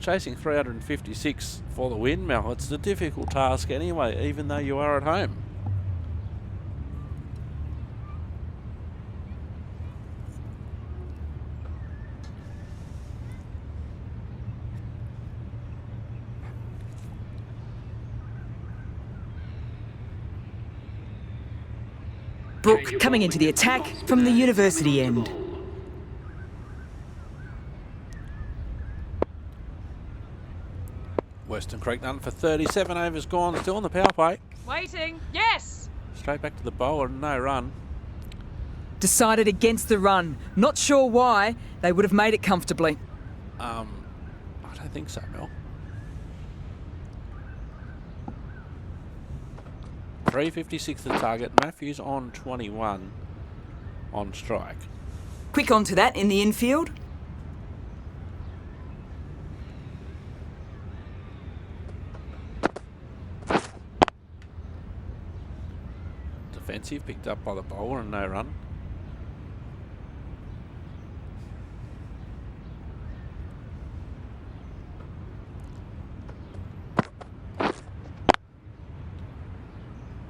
Chasing 356 for the win, Mel. It's a difficult task anyway, even though you are at home. Brook coming into the attack from the university end. Western Creek done for 37 overs gone, still on the power play. Waiting. Yes. Straight back to the bowler, no run. Decided against the run. Not sure why. They would have made it comfortably. I don't think so, Mel. 356 the target. Matthews on 21 on strike. Quick onto that in the infield. Defensive, picked up by the bowler and no run.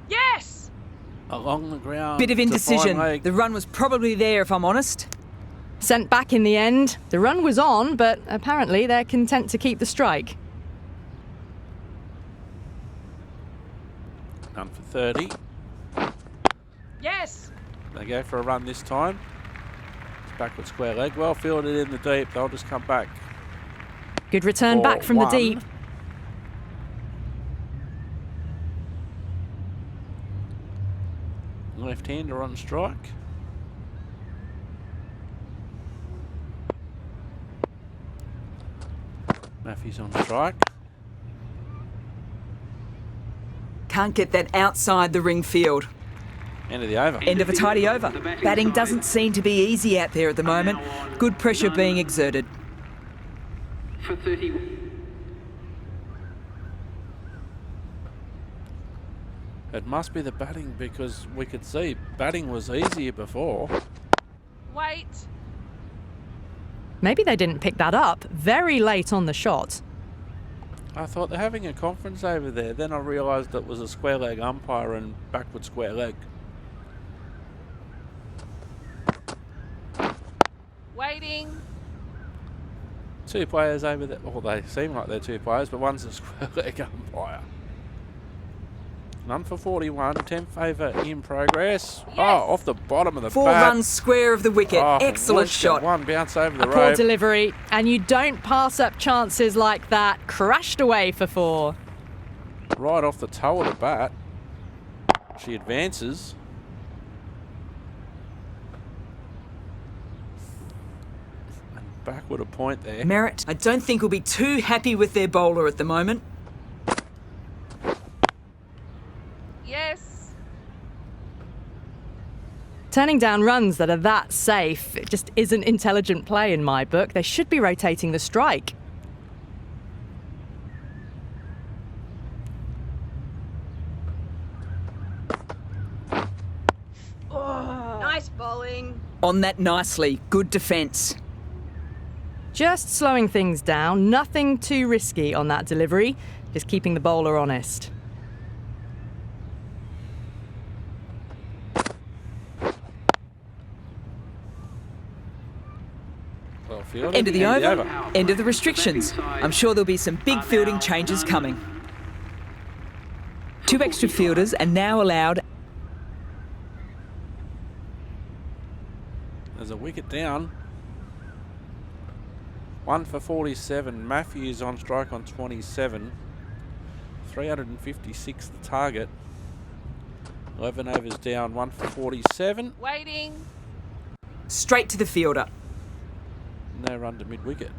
Yes. Along the ground. Bit of to indecision. fine leg. The run was probably there, if I'm honest. Sent back in the end. The run was on, but apparently they're content to keep the strike. Done for 30. Yes. They go for a run this time. It's backward square leg. Well fielded in the deep. They'll just come back. Good return back from the 4-1. deep. Left-hander on strike. Matthews on strike. Can't get that outside the ring field. End of the over. End of a tidy over. Batting doesn't seem to be easy out there at the moment. Good pressure being exerted. For 30. It must be the batting because we could see batting was easier before. Wait. Maybe they didn't pick that up very late on the shot. I thought they're having a conference over there. Then I realised it was a square leg umpire and backward square leg. Waiting. 2 players over there. Well, they seem like they're 2 players, but one's a square leg umpire. None for 41. 10th over in progress. Yes. Oh, off the bottom of the 4 bat. runs square of the wicket. Oh, Excellent whooshed it. shot. One bounce over the Poor rope. delivery, and you don't pass up chances like that. Crashed away for 4. Right off the toe of the bat. She advances. And backward a point there. Merritt, I don't think will be too happy with their bowler at the moment. Yes. Turning down runs that are that safe, it just isn't intelligent play in my book. They should be rotating the strike. Nice bowling. On that nicely. Good defence. Just slowing things down, nothing too risky on that delivery, just keeping the bowler honest. Well fielded. End of the over. End of the restrictions. I'm sure there'll be some big fielding changes coming. 2 extra fielders are now allowed. There's a wicket down. 1 for 47. Matthews on strike on 27. 356 the target. 11 overs down. 1 for 47. Waiting. Straight to the fielder. No run to mid-wicket.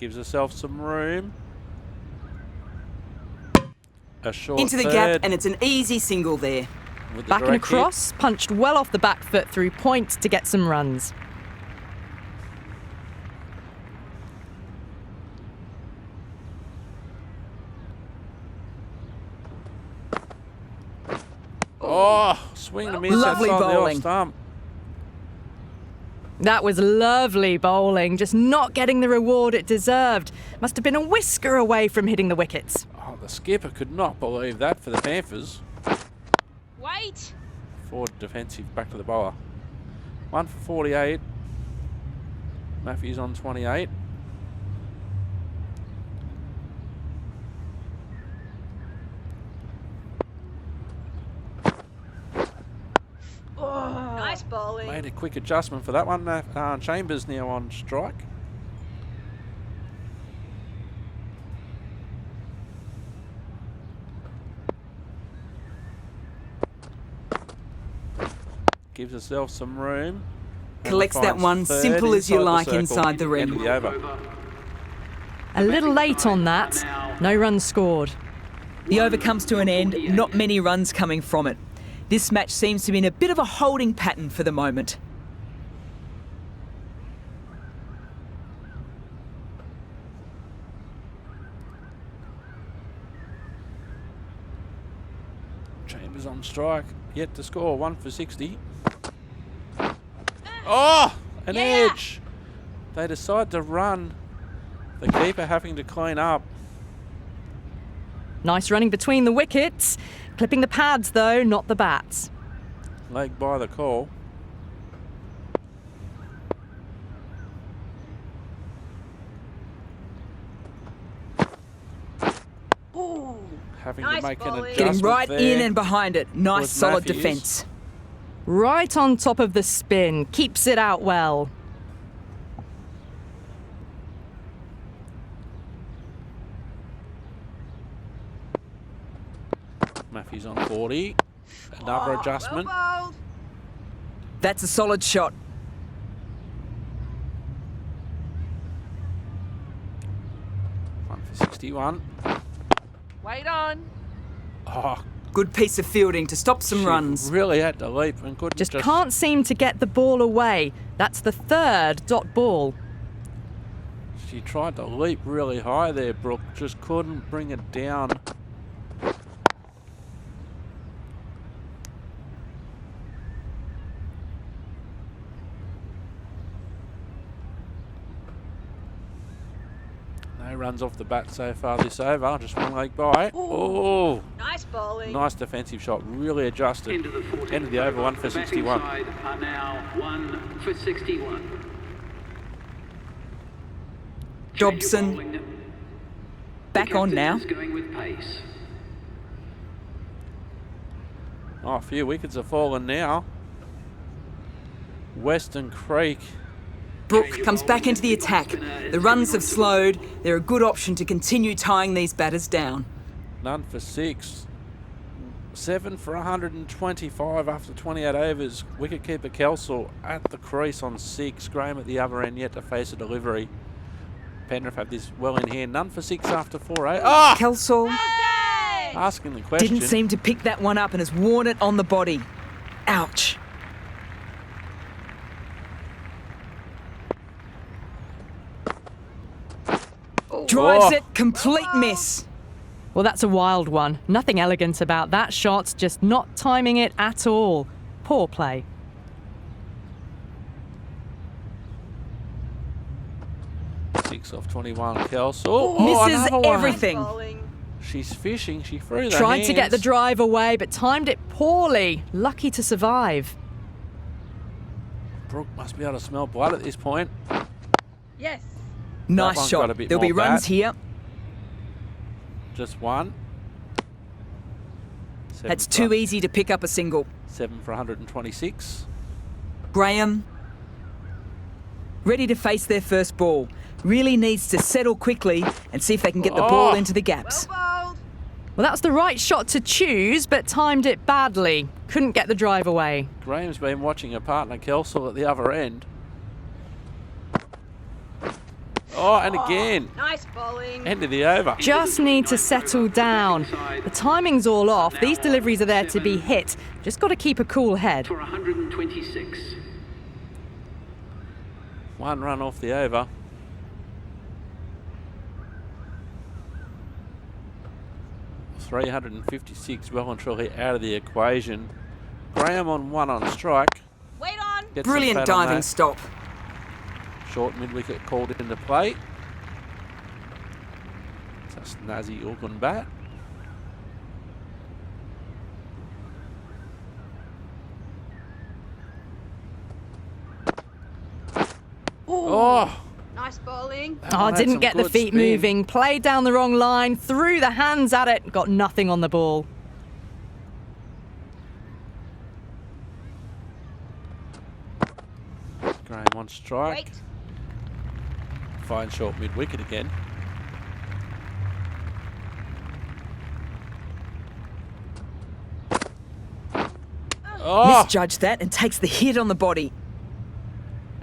Gives herself some room. A short Into the third gap, and it's an easy single there. with the Back and direct hit. across, punched well off the back foot through point to get some runs. Oh, swing and a miss Lovely outside the off bowling. stump. That was lovely bowling, just not getting the reward it deserved. Must have been a whisker away from hitting the wickets. Oh, the skipper could not believe that for the Panthers. Wait. Forward defensive, back to the bowler. 1 for 48. Matthews on 28. Nice bowling. Made a quick adjustment for that one. Chambers now on strike. Gives herself some room. Collects that Finds one, third simple as you inside the like, circle. inside the End of ring. the over. A little late on that. No runs scored. The over comes to an end, not many runs coming from it. This match seems to be in a bit of a holding pattern for the moment. Chambers on strike. Yet to score. 1 for 60. Oh! An Yeah. edge. They decide to run. The keeper having to clean up. Nice running between the wickets. Clipping the pads though, not the bats. Leg by the call. Having Nice to make an bowling. adjustment Getting right there. in and behind it. Nice, was solid Matthews. defence. Right on top of the spin. Keeps it out well. Matthews on 40. Another adjustment. Well bowled. That's a solid shot. One for 61. Wait on. Oh, Good piece of fielding to stop some she runs. really had to leap and couldn't Just can't seem to get the ball away. That's the third dot ball. She tried to leap really high there, Brook. Just couldn't bring it down. No runs off the bat so far this over. Just one leg by. Oh, Nice bowling. nice defensive shot. Really adjusted. End of the 14th End of the over. 1 for The batting 61. side are now 1 for 61. Dobson, Schedule bowling. back The on captain now. is going with pace. Oh, a few wickets have fallen now. Western Creek. Brook comes back into the attack. The runs have slowed. They're a good option to continue tying these batters down. None for 6. 7 for 125 after 28 overs. Wicketkeeper Kelsall at the crease on 6. Graham at the other end yet to face a delivery. Penrith have this well in hand. None for 6 after 4 8. Ah! Kelsall Hey! Asking the question. didn't seem to pick that one up and has worn it on the body. Ouch. Drives Oh. it, complete miss. Well, that's a wild one. Nothing elegant about that shot, just not timing it at all. Poor play. Six off 21. Kelsall. Misses another one. everything. Bowling. She's fishing. She threw the Tried to get the hands. drive away, but timed it poorly. Lucky to survive. Brook must be able to smell blood at this point. Yes. Nice one's shot. got a bit There'll be more runs bat. here. Just one. That's too easy to pick up a single. 7 for 126. Graham, ready to face their first ball. Really needs to settle quickly and see if they can get the ball Oh. into the Well gaps. bowled. Well, that's the right shot to choose, but timed it badly. Couldn't get the drive away. Graham's been watching her partner Kelsall at the other end. Oh, and again. Nice bowling. End of the over. Just need to settle down. The timing's all off. These deliveries are there to be hit. Just got to keep a cool head. For 126. 1 run off the over. $356 well and truly out of the equation. Graham on 1 on strike. Wait on. Gets some Brilliant fat on diving that. stop. Short mid-wicket called into play. It's a snazzy Auckland bat. Oh! Nice bowling. That Oh, one had didn't some get the good feet spin. moving. Played down the wrong line, threw the hands at it, got nothing on the ball. Graham on strike. Wait. Fine short mid-wicket again. Oh! Misjudged that and takes the hit on the body.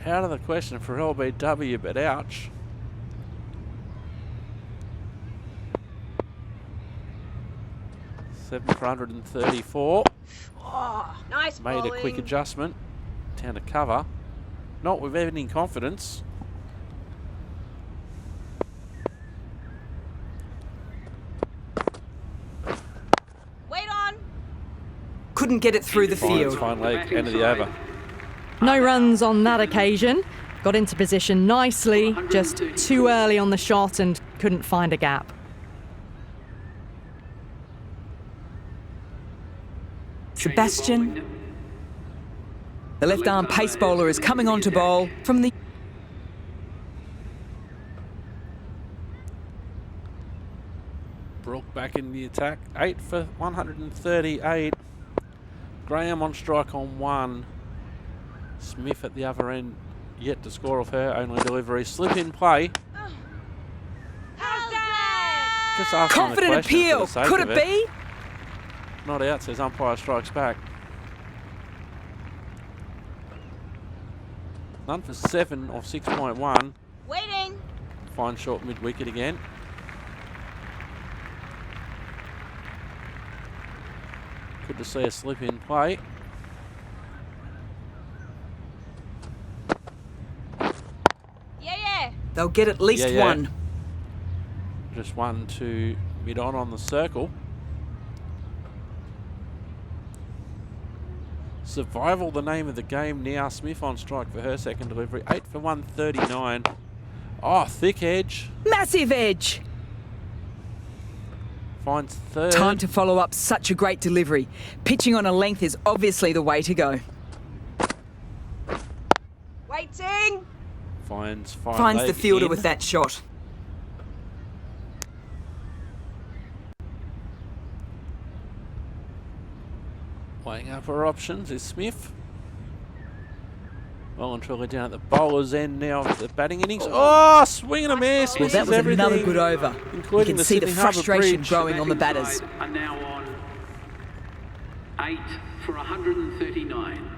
Out of the question for LBW, but ouch. Seven for 134. Oh, nice Made bowling. a quick adjustment. Down to cover. Not with any confidence. Wait on. Couldn't get it through the Fine, field. fine leg, end of the over. No runs on that occasion. Got into position nicely, just too early on the shot and couldn't find a gap. Sebastian. The left-arm pace bowler is coming on to bowl from the... Brook back in the attack. 8 for 138. Graham on strike on 1. Smith at the other end, yet to score off her. Only delivery. Slip in play. How's that? Just asking Confident the question appeal. for the sake Could of it be? Not out, says umpire, strikes back. None for 7 off 6.1. Waiting. Fine short mid-wicket again. Good to see a slip in play. Yeah. They'll get at least Yeah. one. Just 1 to mid-on on the circle. Survival, the name of the game now. Smith on strike for her second delivery. 8 for 139. Oh, thick edge. Massive edge. Finds third. Time to follow up such a great delivery. Pitching on a length is obviously the way to go. Waiting. Finds fine Finds leg the fielder in. with that shot. Weighing up her options is Smith. Well and truly down at the bowler's end now of the batting innings. Oh, swing and a miss. Well, that misses was everything, another good over. You including can see the Sydney Harbour frustration Bridge. growing on the batters. Are now on 8 for 139.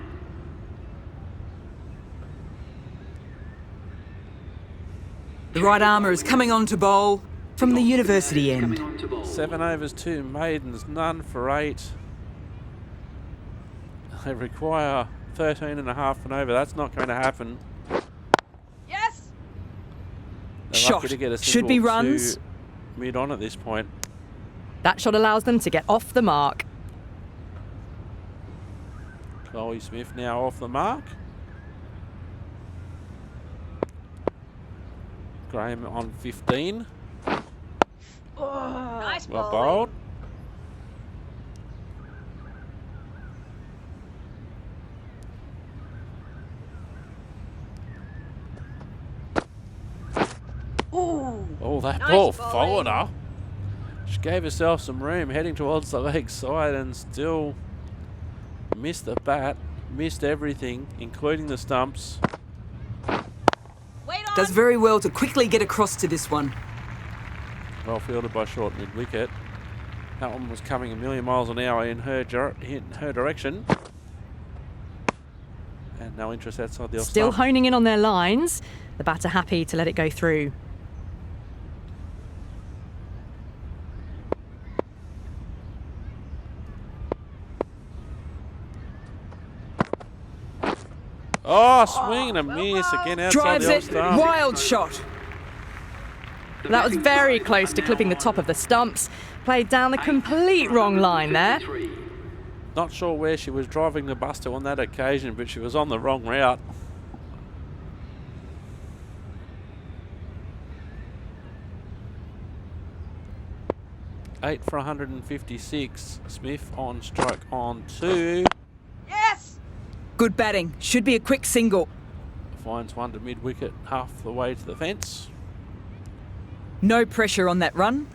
The right armour is coming on to bowl from the university end. Coming on to bowl. 7 overs, 2 maidens, none for 8. They require 13 and a half and over. That's not going to happen. Yes. They're Shot. lucky to get a Should be single runs. to mid-on at this point. That shot allows them to get off the mark. Chloe Smith now off the mark. Graham on 15. Nice Well bowling. bowled. Oh, that Nice ball bowling. followed her. She gave herself some room heading towards the leg side and still missed the bat, missed everything, including the stumps. Wait on. Does very well to quickly get across to this one. Well fielded by short mid-wicket. That one was coming a million miles an hour in her direction. And no interest outside the off Still stump. honing in on their lines. The batter happy to let it go through. Oh, swing and a miss again outside Drives the off it. stump. Wild shot. That was very close to clipping the top of the stumps. Played down the complete wrong line there. Not sure where she was driving the bus to on that occasion, but she was on the wrong route. Eight for 156. Smith on strike on 2. Yes! Good batting. Should be a quick single. Finds one to mid-wicket, half the way to the fence. No pressure on that run.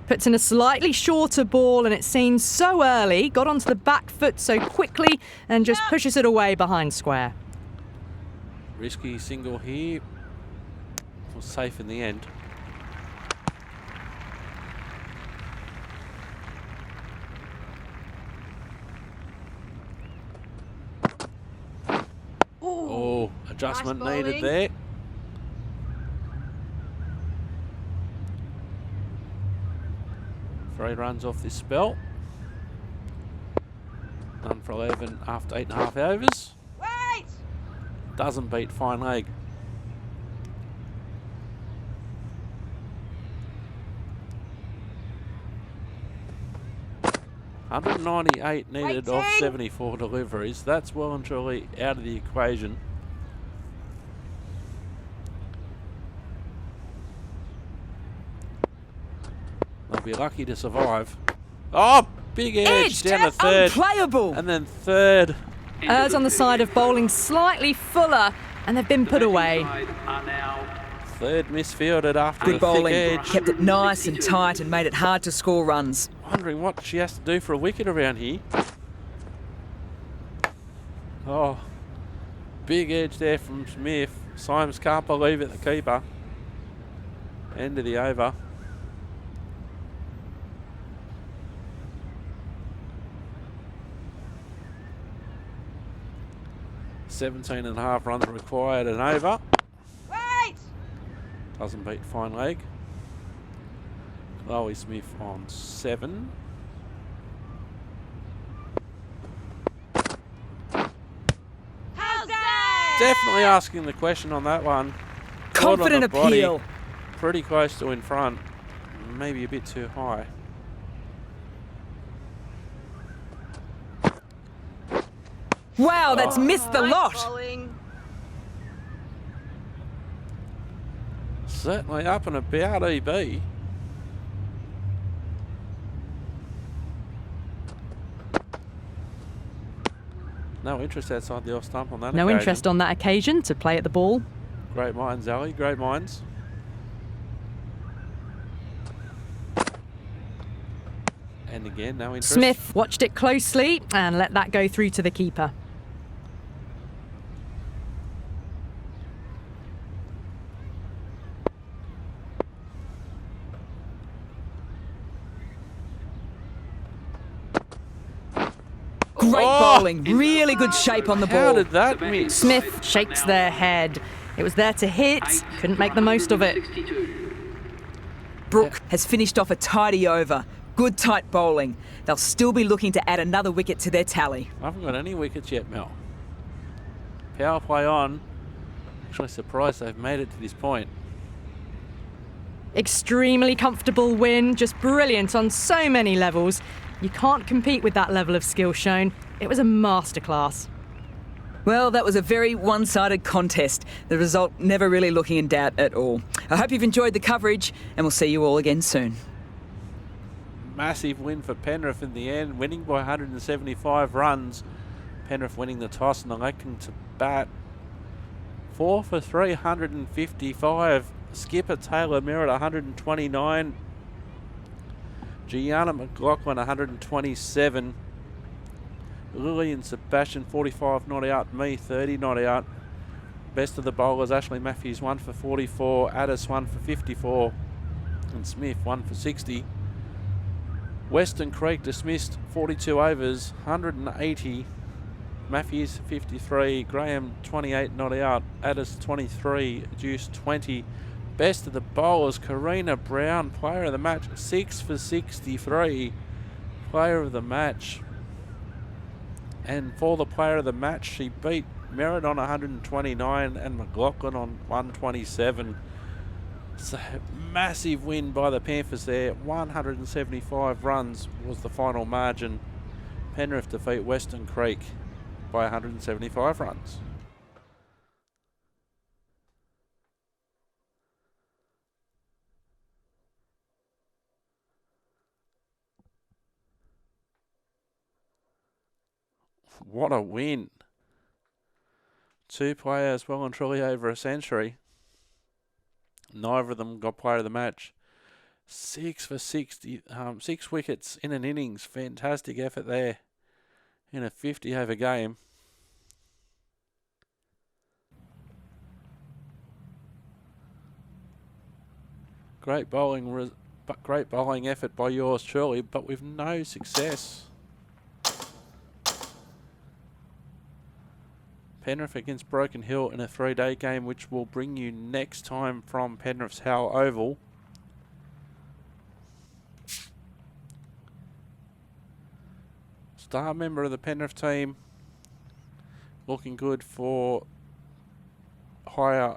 Puts in a slightly shorter ball, and it seems so early. Got onto the back foot so quickly and just pushes it away behind square. Risky single here. Was safe in the end. Oh, adjustment nice needed bowling. there. Three runs off this spell. None for 11 after 8.5 overs. Wait! Doesn't beat fine leg. $198 needed off Waiting. 74 deliveries. That's well and truly out of the equation. They'll be lucky to survive. Oh, big edge down to third. Unplayable. And then third. Errs on the side of bowling slightly fuller, and they've been put away. Third misfielded after Good the bowling. thick edge. Kept it nice and tight and made it hard to score runs. Wondering what she has to do for a wicket around here. Oh, big edge there from Smith. Symes can't believe it, the keeper. End of the over. $17.5 runs required and over. Wait! Doesn't beat fine leg. Chloe Smith on 7. How's that? Definitely asking the question on that one. Confident Caught on the body, appeal. Pretty close to in front. Maybe a bit too high. Wow, that's missed the Nice lot. bowling. Certainly up and about EB. No interest outside the off stump on that No occasion. interest on that occasion to play at the ball. Great minds, Ali. Great minds. And again, no interest. Smith watched it closely and let that go through to the keeper. Great Oh! bowling. Really good shape on the How ball. did that miss? Smith shakes their head. It was there to hit, couldn't make the most of it. Brook has finished off a tidy over. Good tight bowling. They'll still be looking to add another wicket to their tally. I haven't got any wickets yet, Mel. Power play on. Actually surprised they've made it to this point. Extremely comfortable win, just brilliant on so many levels. You can't compete with that level of skill shown. It was a masterclass. Well, that was a very one-sided contest. The result never really looking in doubt at all. I hope you've enjoyed the coverage, and we'll see you all again soon. Massive win for Penrith in the end, winning by 175 runs. Penrith winning the toss and electing to bat. 4 for 355. Skipper Taylor Merritt 129. Gianna McLaughlin 127. Lillian Sebastian 45 not out. Me 30 not out. Best of the bowlers Ashley Matthews 1 for 44. Addis 1 for 54. And Smith 1 for 60. Western Creek dismissed 42 overs, 180. Matthews 53, Graham 28 not out, Addis 23, Juice 20. Best of the bowlers, Karina Brown, player of the match, 6 for 63, player of the match. And for the player of the match, she beat Merritt on 129 and McLaughlin on 127. It's a massive win by the Panthers there. 175 runs was the final margin. Penrith defeat Western Creek by 175 runs. What a win. 2 players well and truly over a century. Neither of them got player of the match. 6 for 60, 6 wickets in an innings. Fantastic effort there in a 50 over game. Great bowling effort by yours truly, but with no success. Penrith against Broken Hill in a 3-day game, which will bring you next time from Penrith's Howell Oval. Star member of the Penrith team, looking good for higher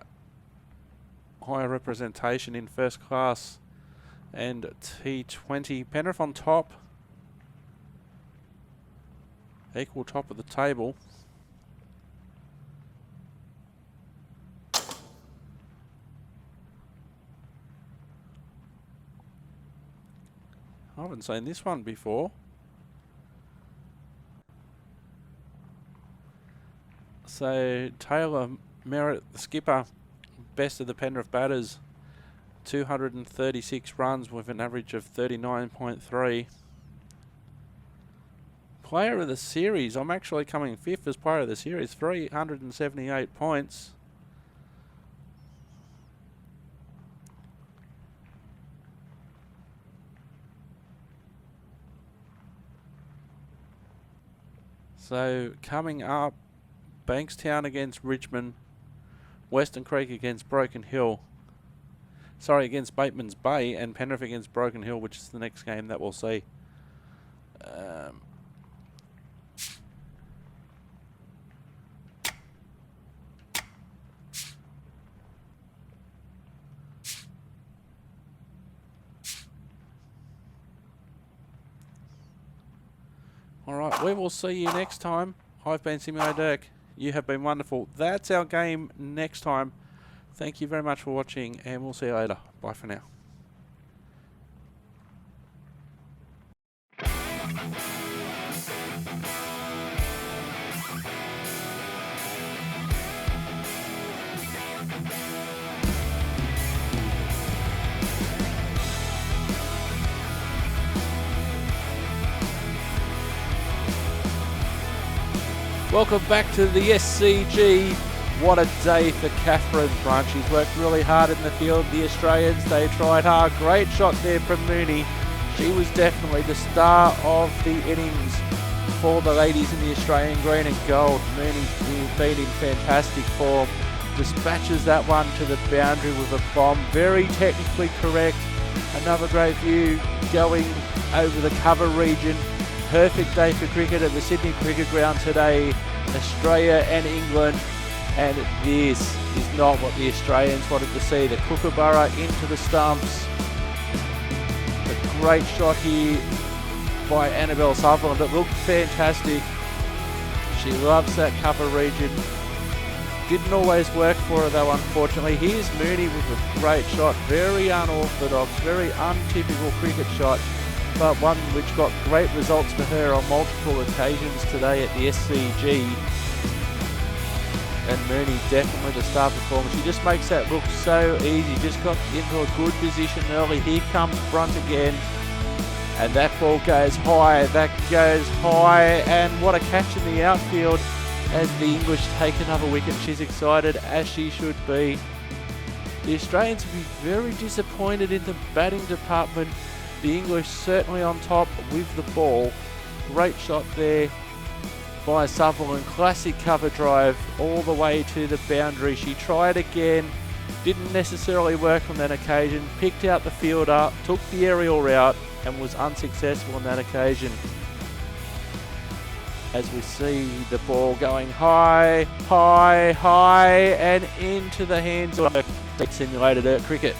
representation in first class and T20. Penrith on top, equal top of the table. I haven't seen this one before. So Taylor Merritt, the skipper, best of the Penrith batters, 236 runs with an average of 39.3. Player of the series, I'm actually coming 5th as player of the series, 378 points. So coming up, Bankstown against Richmond, Western Creek against Broken Hill. Sorry, against Batemans Bay, and Penrith against Broken Hill, which is the next game that we'll see. Alright, we will see you next time. I've been Simio Dirk. You have been wonderful. That's our game next time. Thank you very much for watching, and we'll see you later. Bye for now. Welcome back to the SCG. What a day for Catherine Brunch. She's worked really hard in the field. The Australians, they tried hard. Great shot there from Mooney. She was definitely the star of the innings for the ladies in the Australian green and gold. Mooney been in fantastic form. Dispatches that one to the boundary with a bomb. Very technically correct. Another great view going over the cover region. Perfect day for cricket at the Sydney Cricket Ground today. Australia and England. And this is not what the Australians wanted to see. The Kookaburra into the stumps. A great shot here by Annabelle Sutherland. It looked fantastic. She loves that cover region. Didn't always work for her though, unfortunately. Here's Mooney with a great shot. Very unorthodox, very untypical cricket shot, but one which got great results for her on multiple occasions today at the SCG. And Mooney definitely the star performer. She just makes that look so easy. Just got into a good position early. Here comes Brunt again. And that ball goes high. That goes high. And what a catch in the outfield as the English take another wicket. She's excited, as she should be. The Australians will be very disappointed in the batting department. The English certainly on top with the ball. Great shot there by Sutherland. Classic cover drive all the way to the boundary. She tried again, didn't necessarily work on that occasion, picked out the fielder, took the aerial route and was unsuccessful on that occasion. As we see the ball going high, high, high and into the hands of simulated cricket.